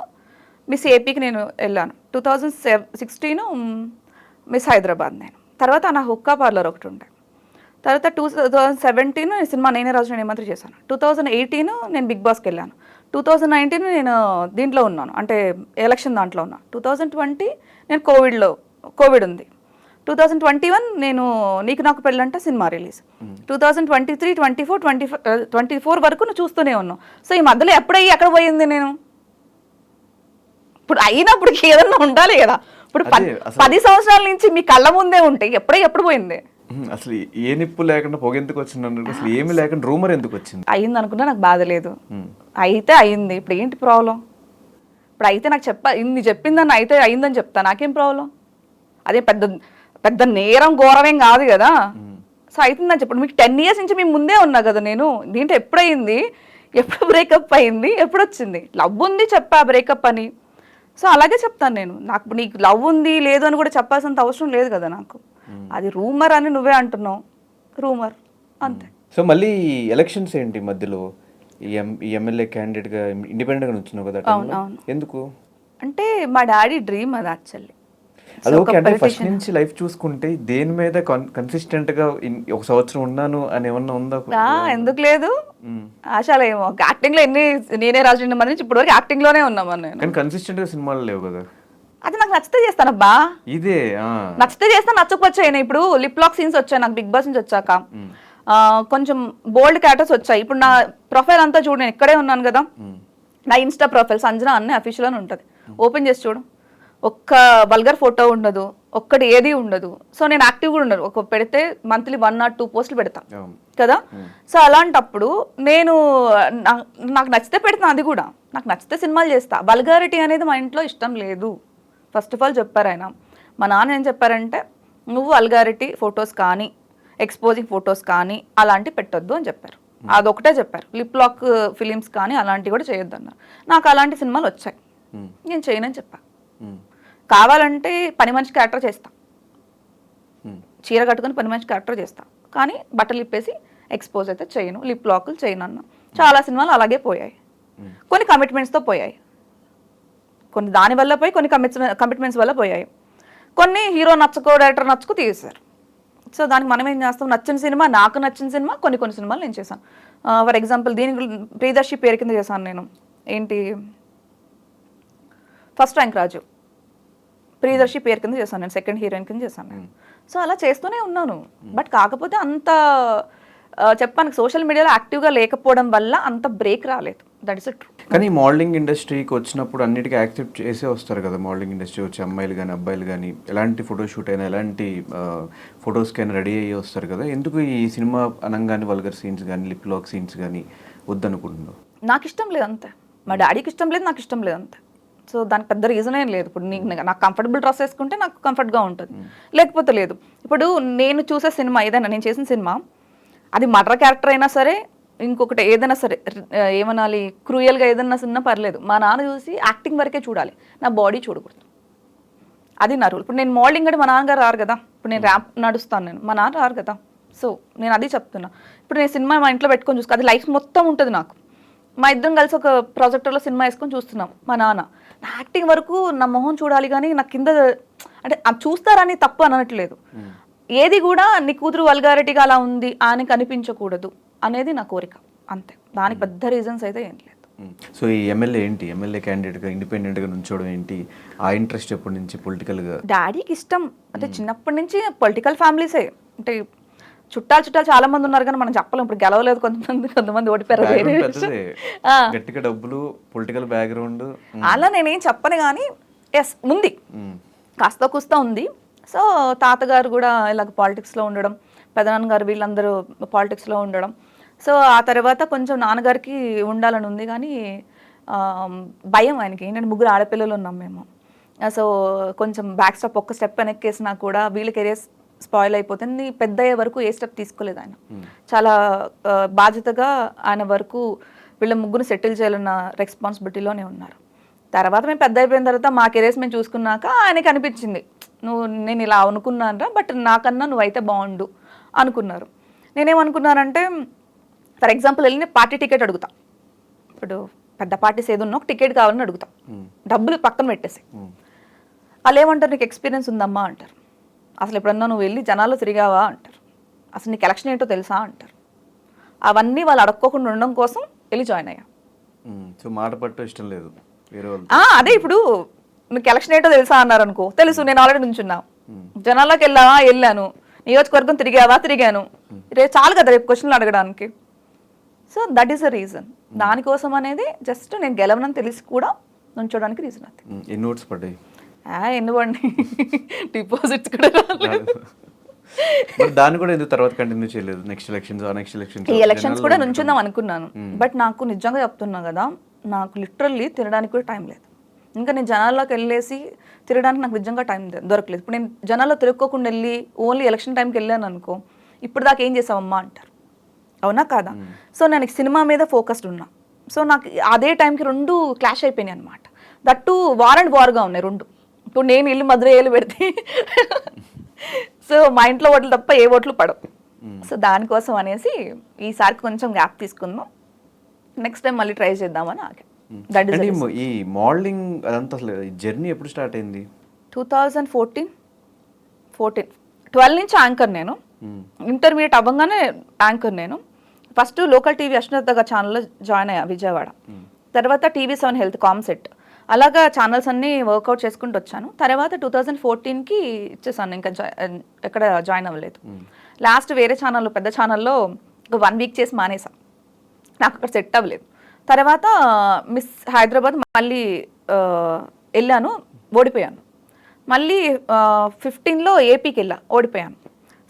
మిస్ ఏపీకి నేను వెళ్ళాను. 2016 మిస్ హైదరాబాద్ నేను. తర్వాత నా హుక్కా పార్లర్ ఒకటి ఉండే. తర్వాత 2017 సినిమా నేనే రాజు నేనే మంత్రి చేశాను. 2018 నేను బిగ్ బాస్కి వెళ్ళాను. 2019 నేను దీంట్లో ఉన్నాను, అంటే ఎలక్షన్ దాంట్లో ఉన్నాను. 2020 నేను కోవిడ్ ఉంది. 2021 నేను నీకు నాకు పెళ్ళంట సినిమా రిలీజ్. 2023, 24 వరకు నువ్వు చూస్తూనే ఉన్నావు. సో ఈ మధ్యలో ఎక్కడ పోయింది నేను? ఇప్పుడు అయినప్పుడు ఏదన్నా ఉండాలి కదా. ఇప్పుడు 10 సంవత్సరాల నుంచి మీ కళ్ళ ముందే ఉంటే ఎప్పుడు పోయింది? అసలు ఏ నిప్పు లేకుండా పొగ ఎందుకు వచ్చింది? అసలు ఏమి లేకుండా రూమర్ ఎందుకు వచ్చింది? అయింది అనుకున్నా, నాకు బాధ లేదు. అయితే అయింది, ఇప్పుడు ఏంటి ప్రాబ్లం? ఇప్పుడు అయితే నాకు ఇన్ని చెప్పిందని అయితే అయిందని చెప్తా, నాకేం ప్రాబ్లం? అదే పెద్ద నేరం ఘోరమేం కాదు కదా. సో అవుతుందని చెప్పండి. మీకు 10 years నుంచి మేము ముందే ఉన్నా కదా నేను. దీంట్లో ఎప్పుడైంది, ఎప్పుడు బ్రేకప్ అయింది, ఎప్పుడు వచ్చింది? లవ్ ఉంది చెప్పా బ్రేకప్ అని. సో అలాగే చెప్తాను నేను. నీకు లవ్ ఉంది లేదు అని కూడా చెప్పాల్సినంత అవసరం లేదు కదా నాకు. అది రూమర్ అని నువ్వే అంటున్నావు, రూమర్ అంతే. సో మళ్ళీ ఎలక్షన్స్ ఏంటి మధ్యలో? ఈ ఎమ్మెల్యే క్యాండిడేట్గా ఇండిపెండెంట్గా నుంచున్నావు కదా, ఎందుకు? అంటే మా డాడీ డ్రీమ్ అది యాక్చువల్లీ. అది ఓకే. అంటే ఫస్ట్ నుంచి లైఫ్ చూసుకుంటే దేని మీద కన్సిస్టెంట్ గా 1 సంవత్సరం ఉన్నాను అని ఏమన్నా ఉందా? ఎందుకు లేదు, ఆశలేమో. యాక్టింగ్ లో నేనే రాజు మంది నుంచి ఇప్పుడు వరకు యాక్టింగ్ లోనే ఉన్నామని నేను. కానీ కన్సిస్టెంట్ గా సినిమాలు లేవు కదా. అది నాకు నచ్చితే చేస్తానబ్బా, ఇదే నచ్చితే చేస్తా, నచ్చకపోవచ్చాయి. ఇప్పుడు లిప్ లాక్ సీన్స్ వచ్చాయి నాకు బిగ్ బాస్ నుంచి వచ్చాక. కొంచెం బోల్డ్ క్యారెక్టర్స్ వచ్చాయి. ఇప్పుడు నా ప్రొఫైల్ అంతా చూడు, నేను ఇక్కడే ఉన్నాను కదా. నా ఇన్స్టా ప్రొఫైల్ సంజన అన్నీ అఫీషియల్ అని ఉంటుంది. ఓపెన్ చేసి చూడు, ఒక్క వల్గర్ ఫోటో ఉండదు, ఒక్కటి ఏది ఉండదు. సో నేను యాక్టివ్ కూడా ఉండదు. ఒక పెడితే మంత్లీ 1 or 2 పోస్టులు పెడతా కదా. సో అలాంటప్పుడు నాకు నచ్చితే పెడతాను. అది కూడా నాకు నచ్చితే సినిమాలు చేస్తా. వల్గారిటీ అనేది మా ఇంట్లో ఇష్టం లేదు. ఫస్ట్ ఆఫ్ ఆల్ చెప్పారు ఆయన. మా నాన్న ఏం చెప్పారంటే, నువ్వు వల్గారిటీ ఫొటోస్ కానీ ఎక్స్పోజింగ్ ఫొటోస్ కానీ అలాంటివి పెట్టొద్దు అని చెప్పారు. అదొకటే చెప్పారు. లిప్ లాక్ ఫిలిమ్స్ కానీ అలాంటివి కూడా చేయొద్దు అన్నారు. నాకు అలాంటి సినిమాలు వచ్చాయి, నేను చేయనని చెప్పా. కావాలంటే పని మనిషి క్యారెక్టర్ చేస్తా, చీర కట్టుకుని పని మనిషి క్యారెక్టర్ చేస్తా, కానీ బట్టలు ఇప్పేసి ఎక్స్పోజ్ అయితే చేయను, లిప్ లాక్లు చేయను అన్న. చాలా సినిమాలు అలాగే పోయాయి. కొన్ని కమిట్మెంట్స్తో పోయాయి, కొన్ని దానివల్ల పోయి, కొన్ని కమిట్మెంట్స్ వల్ల పోయాయి. కొన్ని హీరో నచ్చకో డైరెక్టర్ నచ్చకో తీసేశారు. సో దానికి మనం ఏం చేస్తాం, నచ్చిన సినిమా, నాకు నచ్చిన సినిమా కొన్ని సినిమాలు నేను చేశాను. ఫర్ ఎగ్జాంపుల్ దీనికి ప్రియదర్శి పేరు కింద చేశాను నేను. ఏంటి, ఫస్ట్ ర్యాంక్ రాజు ప్రియదర్శి పేరు కింద చేశాను నేను, సెకండ్ హీరోయిన్ కింద చేశాను నేను. సో అలా చేస్తూనే ఉన్నాను. బట్ కాకపోతే అంత చెప్పాను, సోషల్ మీడియాలో యాక్టివ్గా లేకపోవడం వల్ల అంత బ్రేక్ రాలేదు. That is true. కానీ మోడలింగ్ ఇండస్ట్రీకి వచ్చినప్పుడు అన్నిటికీ యాక్సెప్ట్ చేసే వస్తారు కదా. మోడలింగ్ ఇండస్ట్రీ వచ్చే అమ్మాయిలు కానీ అబ్బాయిలు కానీ ఎలాంటి ఫోటోషూట్ అయినా ఎలాంటి ఫొటోస్కైనా రెడీ అయ్యి వస్తారు కదా. ఎందుకు ఈ సినిమా అనగానే వల్గర్ సీన్స్ కానీ లిప్ లాక్ సీన్స్ కానీ వద్దనుకుంటున్నావు? నాకు ఇష్టం లేదు అంతే, మా డాడీకి ఇష్టం లేదు, నాకు ఇష్టం లేదు అంతే. సో దానికి పెద్ద రీజన్ ఏం లేదు. ఇప్పుడు నాకు కంఫర్టబుల్ డ్రెస్ వేసుకుంటే నాకు కంఫర్ట్గా ఉంటుంది, లేకపోతే లేదు. ఇప్పుడు నేను చూసే సినిమా ఏదైనా, నేను చేసిన సినిమా అది మర్డర్ క్యారెక్టర్ అయినా సరే, ఇంకొకటి ఏదైనా సరే, ఏమనాలి, క్రూయల్గా ఏదైనా ఉన్నా పర్లేదు, మా నాన్న చూసి యాక్టింగ్ వరకే చూడాలి, నా బాడీ చూడకూడదు. అది నా రూల్. ఇప్పుడు నేను మోడలింగ్ అంటే మా నాన్నగారు రారు కదా. ఇప్పుడు నేను ర్యాప్ నడుస్తాను, నేను మా నాన్న రారు కదా. సో నేను అది చెప్తున్నా. ఇప్పుడు నేను సినిమా మా ఇంట్లో పెట్టుకొని చూసుకో, అది లైఫ్ మొత్తం ఉంటుంది నాకు. మా ఇద్దరం కలిసి ఒక ప్రాజెక్టర్లో సినిమా వేసుకొని చూస్తున్నాం. మా నాన్న నా యాక్టింగ్ వరకు నా మొహం చూడాలి, కానీ నా కింద అంటే చూస్తారని తప్పు అనట్లేదు. ఏది కూడా నీ కూతురు వల్గారిటీగా అలా ఉంది అని కనిపించకూడదు అనేది నా కోరిక అంతే. దానికి పెద్ద రీజన్స్ అయితే ఏం లేదు. సో ఈ ఎమ్మెల్యే ఏంటి, ఎమ్మెల్యే క్యాండిడేట్గా ఇండిపెండెంట్గా నుంచోవడం ఏంటి, ఆ ఇంట్రెస్ట్ ఎప్పటి నుంచి పొలిటికల్గా? డాడీకి ఇష్టం అంటే చిన్నప్పటి నుంచి పొలిటికల్ ఫ్యామిలీసే. అంటే చుట్టాలు చాలా మంది ఉన్నారు, కానీ మనం చెప్పలేం. ఇప్పుడు గెలవలేదు కొంతమంది ఓడిపోయారు. గట్టిగా డబ్బులు, పొలిటికల్ బ్యాక్గ్రౌండ్ అలా నేనేం చెప్పను, కానీ ఎస్ ఉంది, కాస్త కుస్తా ఉంది. సో తాతగారు కూడా ఇలాగ పాలిటిక్స్లో ఉండడం, పెదనాన్నగారు వీళ్ళందరూ పాలిటిక్స్లో ఉండడం. సో ఆ తర్వాత కొంచెం నాన్నగారికి ఉండాలని ఉంది, కానీ భయం ఆయనకి. ఏంటంటే 3 ఆడపిల్లలు ఉన్నాం మేము. సో కొంచెం బ్యాక్ స్టెప్, ఒక్క స్టెప్ వెనక్కేసినా కూడా వీళ్ళ కెరియర్ స్పాయిల్ అయిపోతుంది. పెద్ద అయ్యే వరకు ఏ స్టెప్ తీసుకోలేదు ఆయన. చాలా బాధ్యతగా ఆయన వరకు వీళ్ళ 3 సెటిల్ చేయాలన్న రెస్పాన్సిబిలిటీలోనే ఉన్నారు. తర్వాత మేము పెద్ద అయిపోయిన తర్వాత మా కెరియర్స్ మేము చూసుకున్నాక ఆయనకి అనిపించింది, నేను ఇలా అనుకున్నానరా, బట్ నాకన్నా నువ్వైతే బాగుండు అనుకున్నారు. నేనేమనుకున్నానంటే, ఫర్ ఎగ్జాంపుల్ వెళ్ళి నేను పార్టీ టికెట్ అడుగుతా. ఇప్పుడు పెద్ద పార్టీస్ ఏది ఉన్నా ఒక టికెట్ కావాలని అడుగుతా, డబ్బులు పక్కన పెట్టేసి. వాళ్ళు ఏమంటారు, నీకు ఎక్స్పీరియన్స్ ఉందమ్మా అంటారు. అసలు ఎప్పుడన్నా నువ్వు వెళ్ళి జనాల్లో తిరిగావా అంటారు. అసలు నీకు ఎలక్షన్ ఏంటో తెలుసా అంటారు. అవన్నీ వాళ్ళు అడక్కోకుండా ఉండడం కోసం వెళ్ళి జాయిన్ అయ్యా. సో మాట పట్టు ఇష్టం లేదు వేరే వాళ్ళు. అదే ఇప్పుడు నీకు ఎలక్షన్ ఏంటో తెలుసా అన్నారు అనుకో, తెలుసు, నేను ఆల్రెడీ నుంచున్నా. జనాల్లోకి వెళ్ళావా, వెళ్ళాను. నియోజకవర్గం తిరిగావా, తిరిగాను. రేపు చాలు కదా రేపు క్వశ్చన్లు అడగడానికి. So that is the reason. దానికోసం అనేది జస్ట్ నేను గెలవనని తెలిసి కూడా నుంచోడానికి రీజన్ అది. ఎన్ని నోట్స్ పడ్డాయి? ఎన్ని పడి డిపాజిట్స్ కూడా రాలేదు. మరి దాన్ని కూడా ఎందుకు తర్వాత కంటిన్యూ చేయలేదు? నెక్స్ట్ ఎలక్షన్స్, ఈ ఎలక్షన్స్ కూడా నుంచుందాం అనుకున్నాను. బట్ నాకు నిజంగా చెప్తున్నా కదా, నాకు లిటరల్లీ తినడానికి కూడా టైం లేదు. ఇంకా నేను జనాల్లోకి వెళ్ళేసి తిరగడానికి నాకు నిజంగా టైం దొరకలేదు. ఇప్పుడు నేను జనాల్లో తిరుక్కోకుండా వెళ్ళి ఓన్లీ ఎలక్షన్ టైంకి వెళ్ళాను అనుకో, ఇప్పుడు దాకా ఏం చేసావమ్మా అంటారు, అవునా కాదా? సో నేను సినిమా మీద ఫోకస్డ్ ఉన్నా. సో నాకు అదే టైంకి రెండు క్లాష్ అయిపోయినాయి అనమాట. దట్టు వార్ అండ్ వార్గా ఉన్నాయి రెండు. ఇప్పుడు నేను ఇల్లు మధురయ్యలు పెడితే సో మా ఇంట్లో ఓట్లు తప్ప ఏ ఓట్లు పడవు. సో దానికోసం అనేసి ఈసారి కొంచెం గ్యాప్ తీసుకుందాం, నెక్స్ట్ టైం మళ్ళీ ట్రై చేద్దామని ఆగా. దట్ ఈస్ ఈ మోడలింగ్ అదంతా అసలు ఈ జర్నీ ఎప్పుడు స్టార్ట్ అయింది? 2014, 12 నుంచి యాంకర్ నేను. ఇంటర్మీడియట్ అవ్వగానే యాంకర్ నేను. ఫస్ట్ లోకల్ టీవీ అశ్వత్థగా ఛానల్లో జాయిన్ అయ్యా విజయవాడ. తర్వాత TV7 హెల్త్ కామ్సెట్, అలాగా ఛానల్స్ అన్నీ వర్కౌట్ చేసుకుంటూ వచ్చాను. తర్వాత 2014కి ఇచ్చేసాను, ఇంకా ఎక్కడ జాయిన్ అవ్వలేదు. లాస్ట్ వేరే ఛానల్లో, పెద్ద ఛానల్లో 1 వీక్ చేసి మానేసా, నాకు అక్కడ సెట్ అవ్వలేదు. తర్వాత మిస్ హైదరాబాద్ మళ్ళీ వెళ్ళాను, ఓడిపోయాను. మళ్ళీ 15లో ఏపీకి వెళ్ళా, ఓడిపోయాను.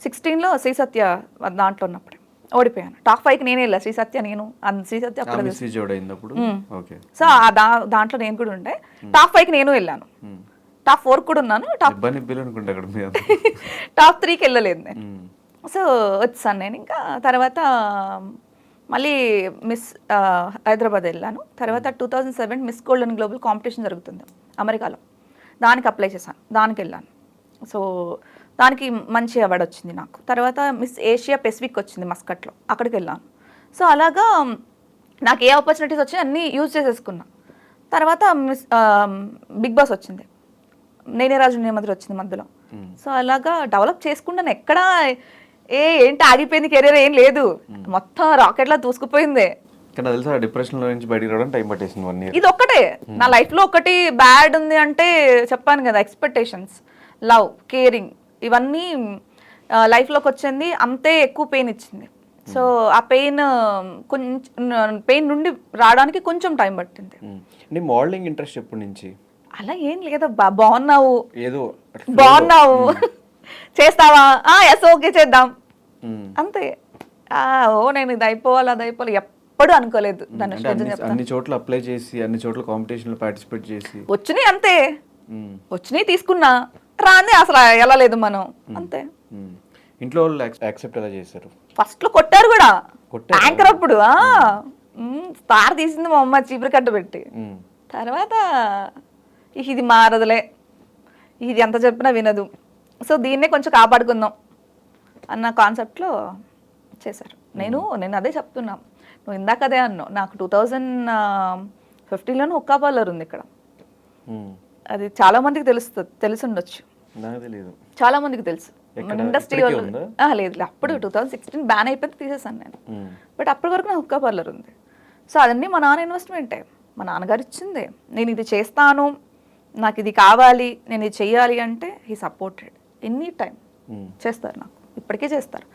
16లో శ్రీ సత్య దాంట్లో ఉన్నప్పుడు ఓడిపోయాను. టాప్ 5కి నేనే వెళ్ళా, శ్రీ సత్య నేను, శ్రీ సత్య అప్పుడు. సో దాంట్లో నేను కూడా ఉండే. టాప్ 5కి నేను వెళ్ళాను, టాప్ 4 కూడా ఉన్నాను, టాప్ 3కి వెళ్ళలేదు నేను. సో వచ్చాను నేను. ఇంకా తర్వాత మళ్ళీ మిస్ హైదరాబాద్ వెళ్ళాను. తర్వాత 2007 miss gold and global competition జరుగుతుంది అమెరికాలో, దానికి అప్లై చేశాను, దానికి వెళ్ళాను. సో దానికి మంచి అవార్డు వచ్చింది నాకు. తర్వాత మిస్ ఏషియా పెసిఫిక్ వచ్చింది మస్కట్లో, అక్కడికి వెళ్ళాను. సో అలాగా నాకు ఏ ఆపర్చునిటీస్ వచ్చాయి అన్నీ యూజ్ చేసేసుకున్నా. తర్వాత మిస్ బిగ్ బాస్ వచ్చింది, నేనే రాజు నేనే మంత్రి వచ్చింది మధ్యలో. సో అలాగా డెవలప్ చేసుకుంటాను. ఎక్కడా ఏంటి ఆగిపోయింది కెరీర్ ఏం లేదు, మొత్తం రాకెట్లా దూసుకుపోయింది. డిప్రెషన్ నుంచి బయటికి రావడం టైం పట్టేసింది 1 year. ఇది ఒక్కటే నా లైఫ్లో ఒకటి బ్యాడ్ ఉంది అంటే చెప్పాను కదా, ఎక్స్పెక్టేషన్స్, లవ్, కేరింగ్, ఇవన్నీ లైఫ్లోకి వచ్చింది, అంతే ఎక్కువ పెయిన్ ఇచ్చింది. సో ఆ పెయిన్ నుండి రావడానికి కొంచెం టైం పట్టింది. మోడలింగ్ ఇంట్రెస్ట్ ఎప్పటి నుంచి? అలా ఏం లేదబ్బా, బాగున్నావు ఏదో బాగున్నావు చేస్తావా, ఎస్ ఓకే చేద్దాం అంతే. నేను ఇది అయిపోవాలి అది అయిపోవాలి ఎప్పుడు అనుకోలేదు. అన్ని చోట్ల అప్లై చేసి అన్ని చోట్ల కాంపిటీషన్ లో పార్టిసిపేట్ చేసి వచ్చినాయి అంతే, వచ్చినాయి తీసుకున్నా, రాంది అసలు వెళ్ళలేదు మనం అంతే. ఇంట్లో వాళ్ళు యాక్సెప్ట్ ఎలా చేశారు? ఫస్ట్ లో కొట్టారు కూడా, యాంకర్ అప్పుడు స్టార్ తీసింది మా అమ్మ చీపురు కట్ట పెట్టి. తర్వాత ఇది మారదులే, ఇది ఎంత చెప్పినా వినదు, సో దీన్నే కొంచెం కాపాడుకుందాం అన్న కాన్సెప్ట్లో చేశారు. నేను అదే చెప్తున్నా, నువ్వు ఇందాక అదే అన్నావు, నాకు 2015లోనే ఒక్క పార్లర్ ఉంది ఇక్కడ. అది చాలా మందికి తెలిసి ఉండొచ్చు, చాలా మందికి తెలుసు. ఇండస్ట్రీ వాళ్ళు లేదు, అప్పుడు 2016 బ్యాన్ అయిపోతే తీసేసాను నేను. బట్ అప్పటి వరకు నాకు ఒక్క పార్లర్ ఉంది. సో అదన్నీ మా నాన్న ఇన్వెస్ట్మెంటే, మా నాన్నగారు ఇచ్చిందే. నేను ఇది చేస్తాను, నాకు ఇది కావాలి, నేను ఇది చెయ్యాలి అంటే హీ సపోర్టెడ్ ఎనీ టైం. చేస్తారు, నాకు ఇప్పటికే చేస్తారు.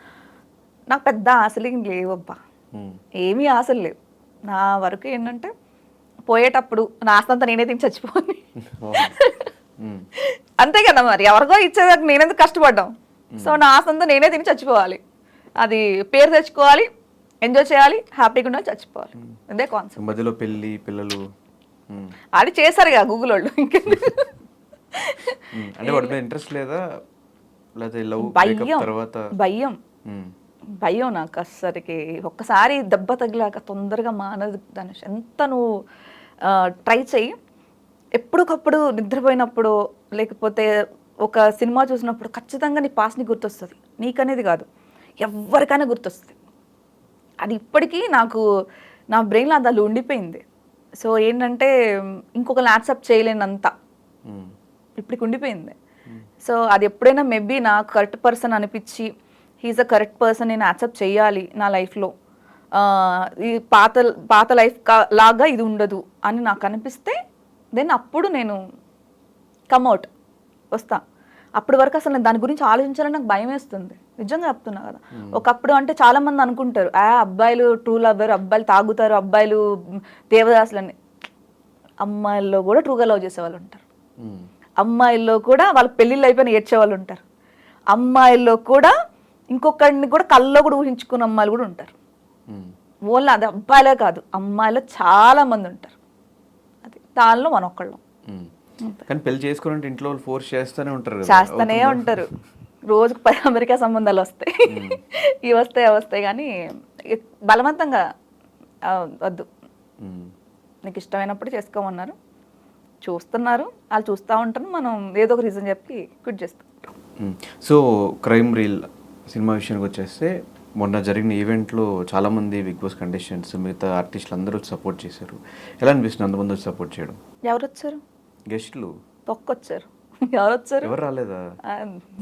నాకు పెద్ద ఆశలు ఏం లేవబ్బా, ఏమీ ఆశలు లేవు. నా వరకు ఏంటంటే పోయేటప్పుడు నా ఆస్తంతా నేనే తిని చచ్చిపోని, అంతే కదా మరి, ఎవరికో ఇచ్చేదాకా నేనెందుకు కష్టపడ్డాం. సో నా ఆస్తంతా నేనే తిని చచ్చిపోవాలి, అది పేరు తెచ్చుకోవాలి, ఎంజాయ్ చేయాలి, హ్యాపీగా ఉండాలి, చచ్చిపోవాలి, అదే కాన్సెప్ట్. మధ్యలో పెళ్లి పిల్లలు అది చేశారు కదా గూగుల్ వాళ్ళు. ఇంట్రెస్ట్ లేదా? భయం నాకు అస్సరికి. ఒక్కసారి దెబ్బ తగిలాక తొందరగా మానదు ధనుష్. ఎంత నువ్వు ట్రై చెయ్యి, ఎప్పటికప్పుడు నిద్రపోయినప్పుడు లేకపోతే ఒక సినిమా చూసినప్పుడు ఖచ్చితంగా నీ పాస్ని గుర్తొస్తుంది. నీకనేది కాదు, ఎవరికైనా గుర్తొస్తుంది. అది ఇప్పటికీ నాకు నా బ్రెయిన్లో అది ఉండిపోయింది. సో ఏంటంటే ఇంకొకరిని యాక్సెప్ట్ చేయలేనంత ఇప్పటికి ఉండిపోయింది. సో అది ఎప్పుడైనా మేబీ నాకు కరెక్ట్ పర్సన్ అనిపించి హీఈస్ అ కరెక్ట్ పర్సన్, నేను యాక్సెప్ట్ చేయాలి నా లైఫ్లో ఈ పాత పాత లైఫ్ లాగా ఇది ఉండదు అని నాకు అనిపిస్తే దెన్ అప్పుడు నేను కమ్అవుట్ వస్తా. అప్పటి వరకు అసలు నేను దాని గురించి ఆలోచించాలని నాకు భయం వేస్తుంది, నిజంగా చెప్తున్నా కదా. ఒకప్పుడు అంటే చాలా మంది అనుకుంటారు అబ్బాయిలు ట్రూ లవర్, అబ్బాయిలు తాగుతారు, అబ్బాయిలు దేవదాసులని. అమ్మాయిల్లో కూడా ట్రూగా లవ్ చేసే వాళ్ళు ఉంటారు, అమ్మాయిల్లో కూడా వాళ్ళ పెళ్ళిళ్ళు అయిపోయిన ఏడ్చే వాళ్ళు ఉంటారు, అమ్మాయిల్లో కూడా ఇంకొకరిని కూడా కల్లో కూడా ఊహించుకున్న అమ్మాయిలు కూడా ఉంటారు. ఓన్లీ అది అబ్బాయిలే కాదు, అమ్మాయిలో చాలా మంది ఉంటారు. అది దానిలో మనం ఒక్కళ్ళం. కానీ పెళ్లి చేసుకోవాలంటే ఇంట్లో వాళ్ళు ఫోర్స్ చేస్తూనే ఉంటారు కదా. చేస్తూనే ఉంటారు, రోజుకు 10 అమెరికా సంబంధాలు వస్తాయి, ఇవి వస్తాయి అవి వస్తాయి, కానీ బలవంతంగా వద్దు, నీకు ఇష్టమైనప్పుడు చేసుకోమన్నారు, చూస్తున్నారు, వాళ్ళు చూస్తూ ఉంటారు, మనం ఏదో ఒక రీజన్ చెప్పి క్విట్ చేస్తాం. సో క్రైమ్ రీల్ సినిమా విషయానికి వచ్చేస్తే మొన్న జరిగిన ఈవెంట్లో చాలామంది బిగ్ బాస్ కంటెస్టెంట్స్ మిగతా ఆర్టిస్టులు అందరూ సపోర్ట్ చేశారు. ఎలా అనిపిస్తుంది అంతమంది వచ్చి సపోర్ట్ చేయడం? ఎవరు వచ్చారు? గెస్ట్లు తొక్కొచ్చారు. ఎవరు వచ్చారు? ఎవరు రాలేదా?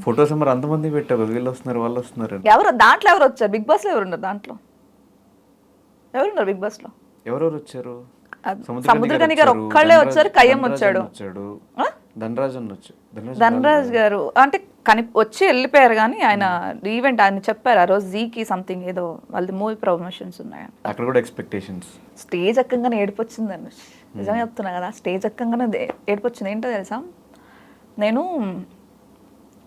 ఫొటోస్ మరి అంతమంది పెట్టారు, వీళ్ళు వస్తున్నారు వాళ్ళు వస్తున్నారు. ఎవరు దాంట్లో ఎవరు వచ్చారు? బిగ్ బాస్లో ఎవరున్నారు? దాంట్లో ఎవరున్నారు బిగ్ బాస్లో? ఎవరెవరు వచ్చారు? సముద్రకని గారు ఒక్కళ్ళే వచ్చారు, కయ్యం వచ్చాడు, ధనరాజ్ గారు అంటే వచ్చి వెళ్ళిపోయారు. కానీ ఆయన ఈవెంట్ ఆయన చెప్పారు ఆ రోజు జీకి సంథింగ్ ఏదో వాళ్ళది మూవీ ప్రమోషన్స్ ఉన్నాయని. అక్కడ కూడా ఎక్స్పెక్టేషన్స్. స్టేజ్ ఎక్కంగానే ఏడుపు వచ్చిందండి, నిజంగా చెప్తున్నా కదా. స్టేజ్ ఎక్కంగానే ఏడుపు వచ్చింది. ఏంటో తెలుసా, నేను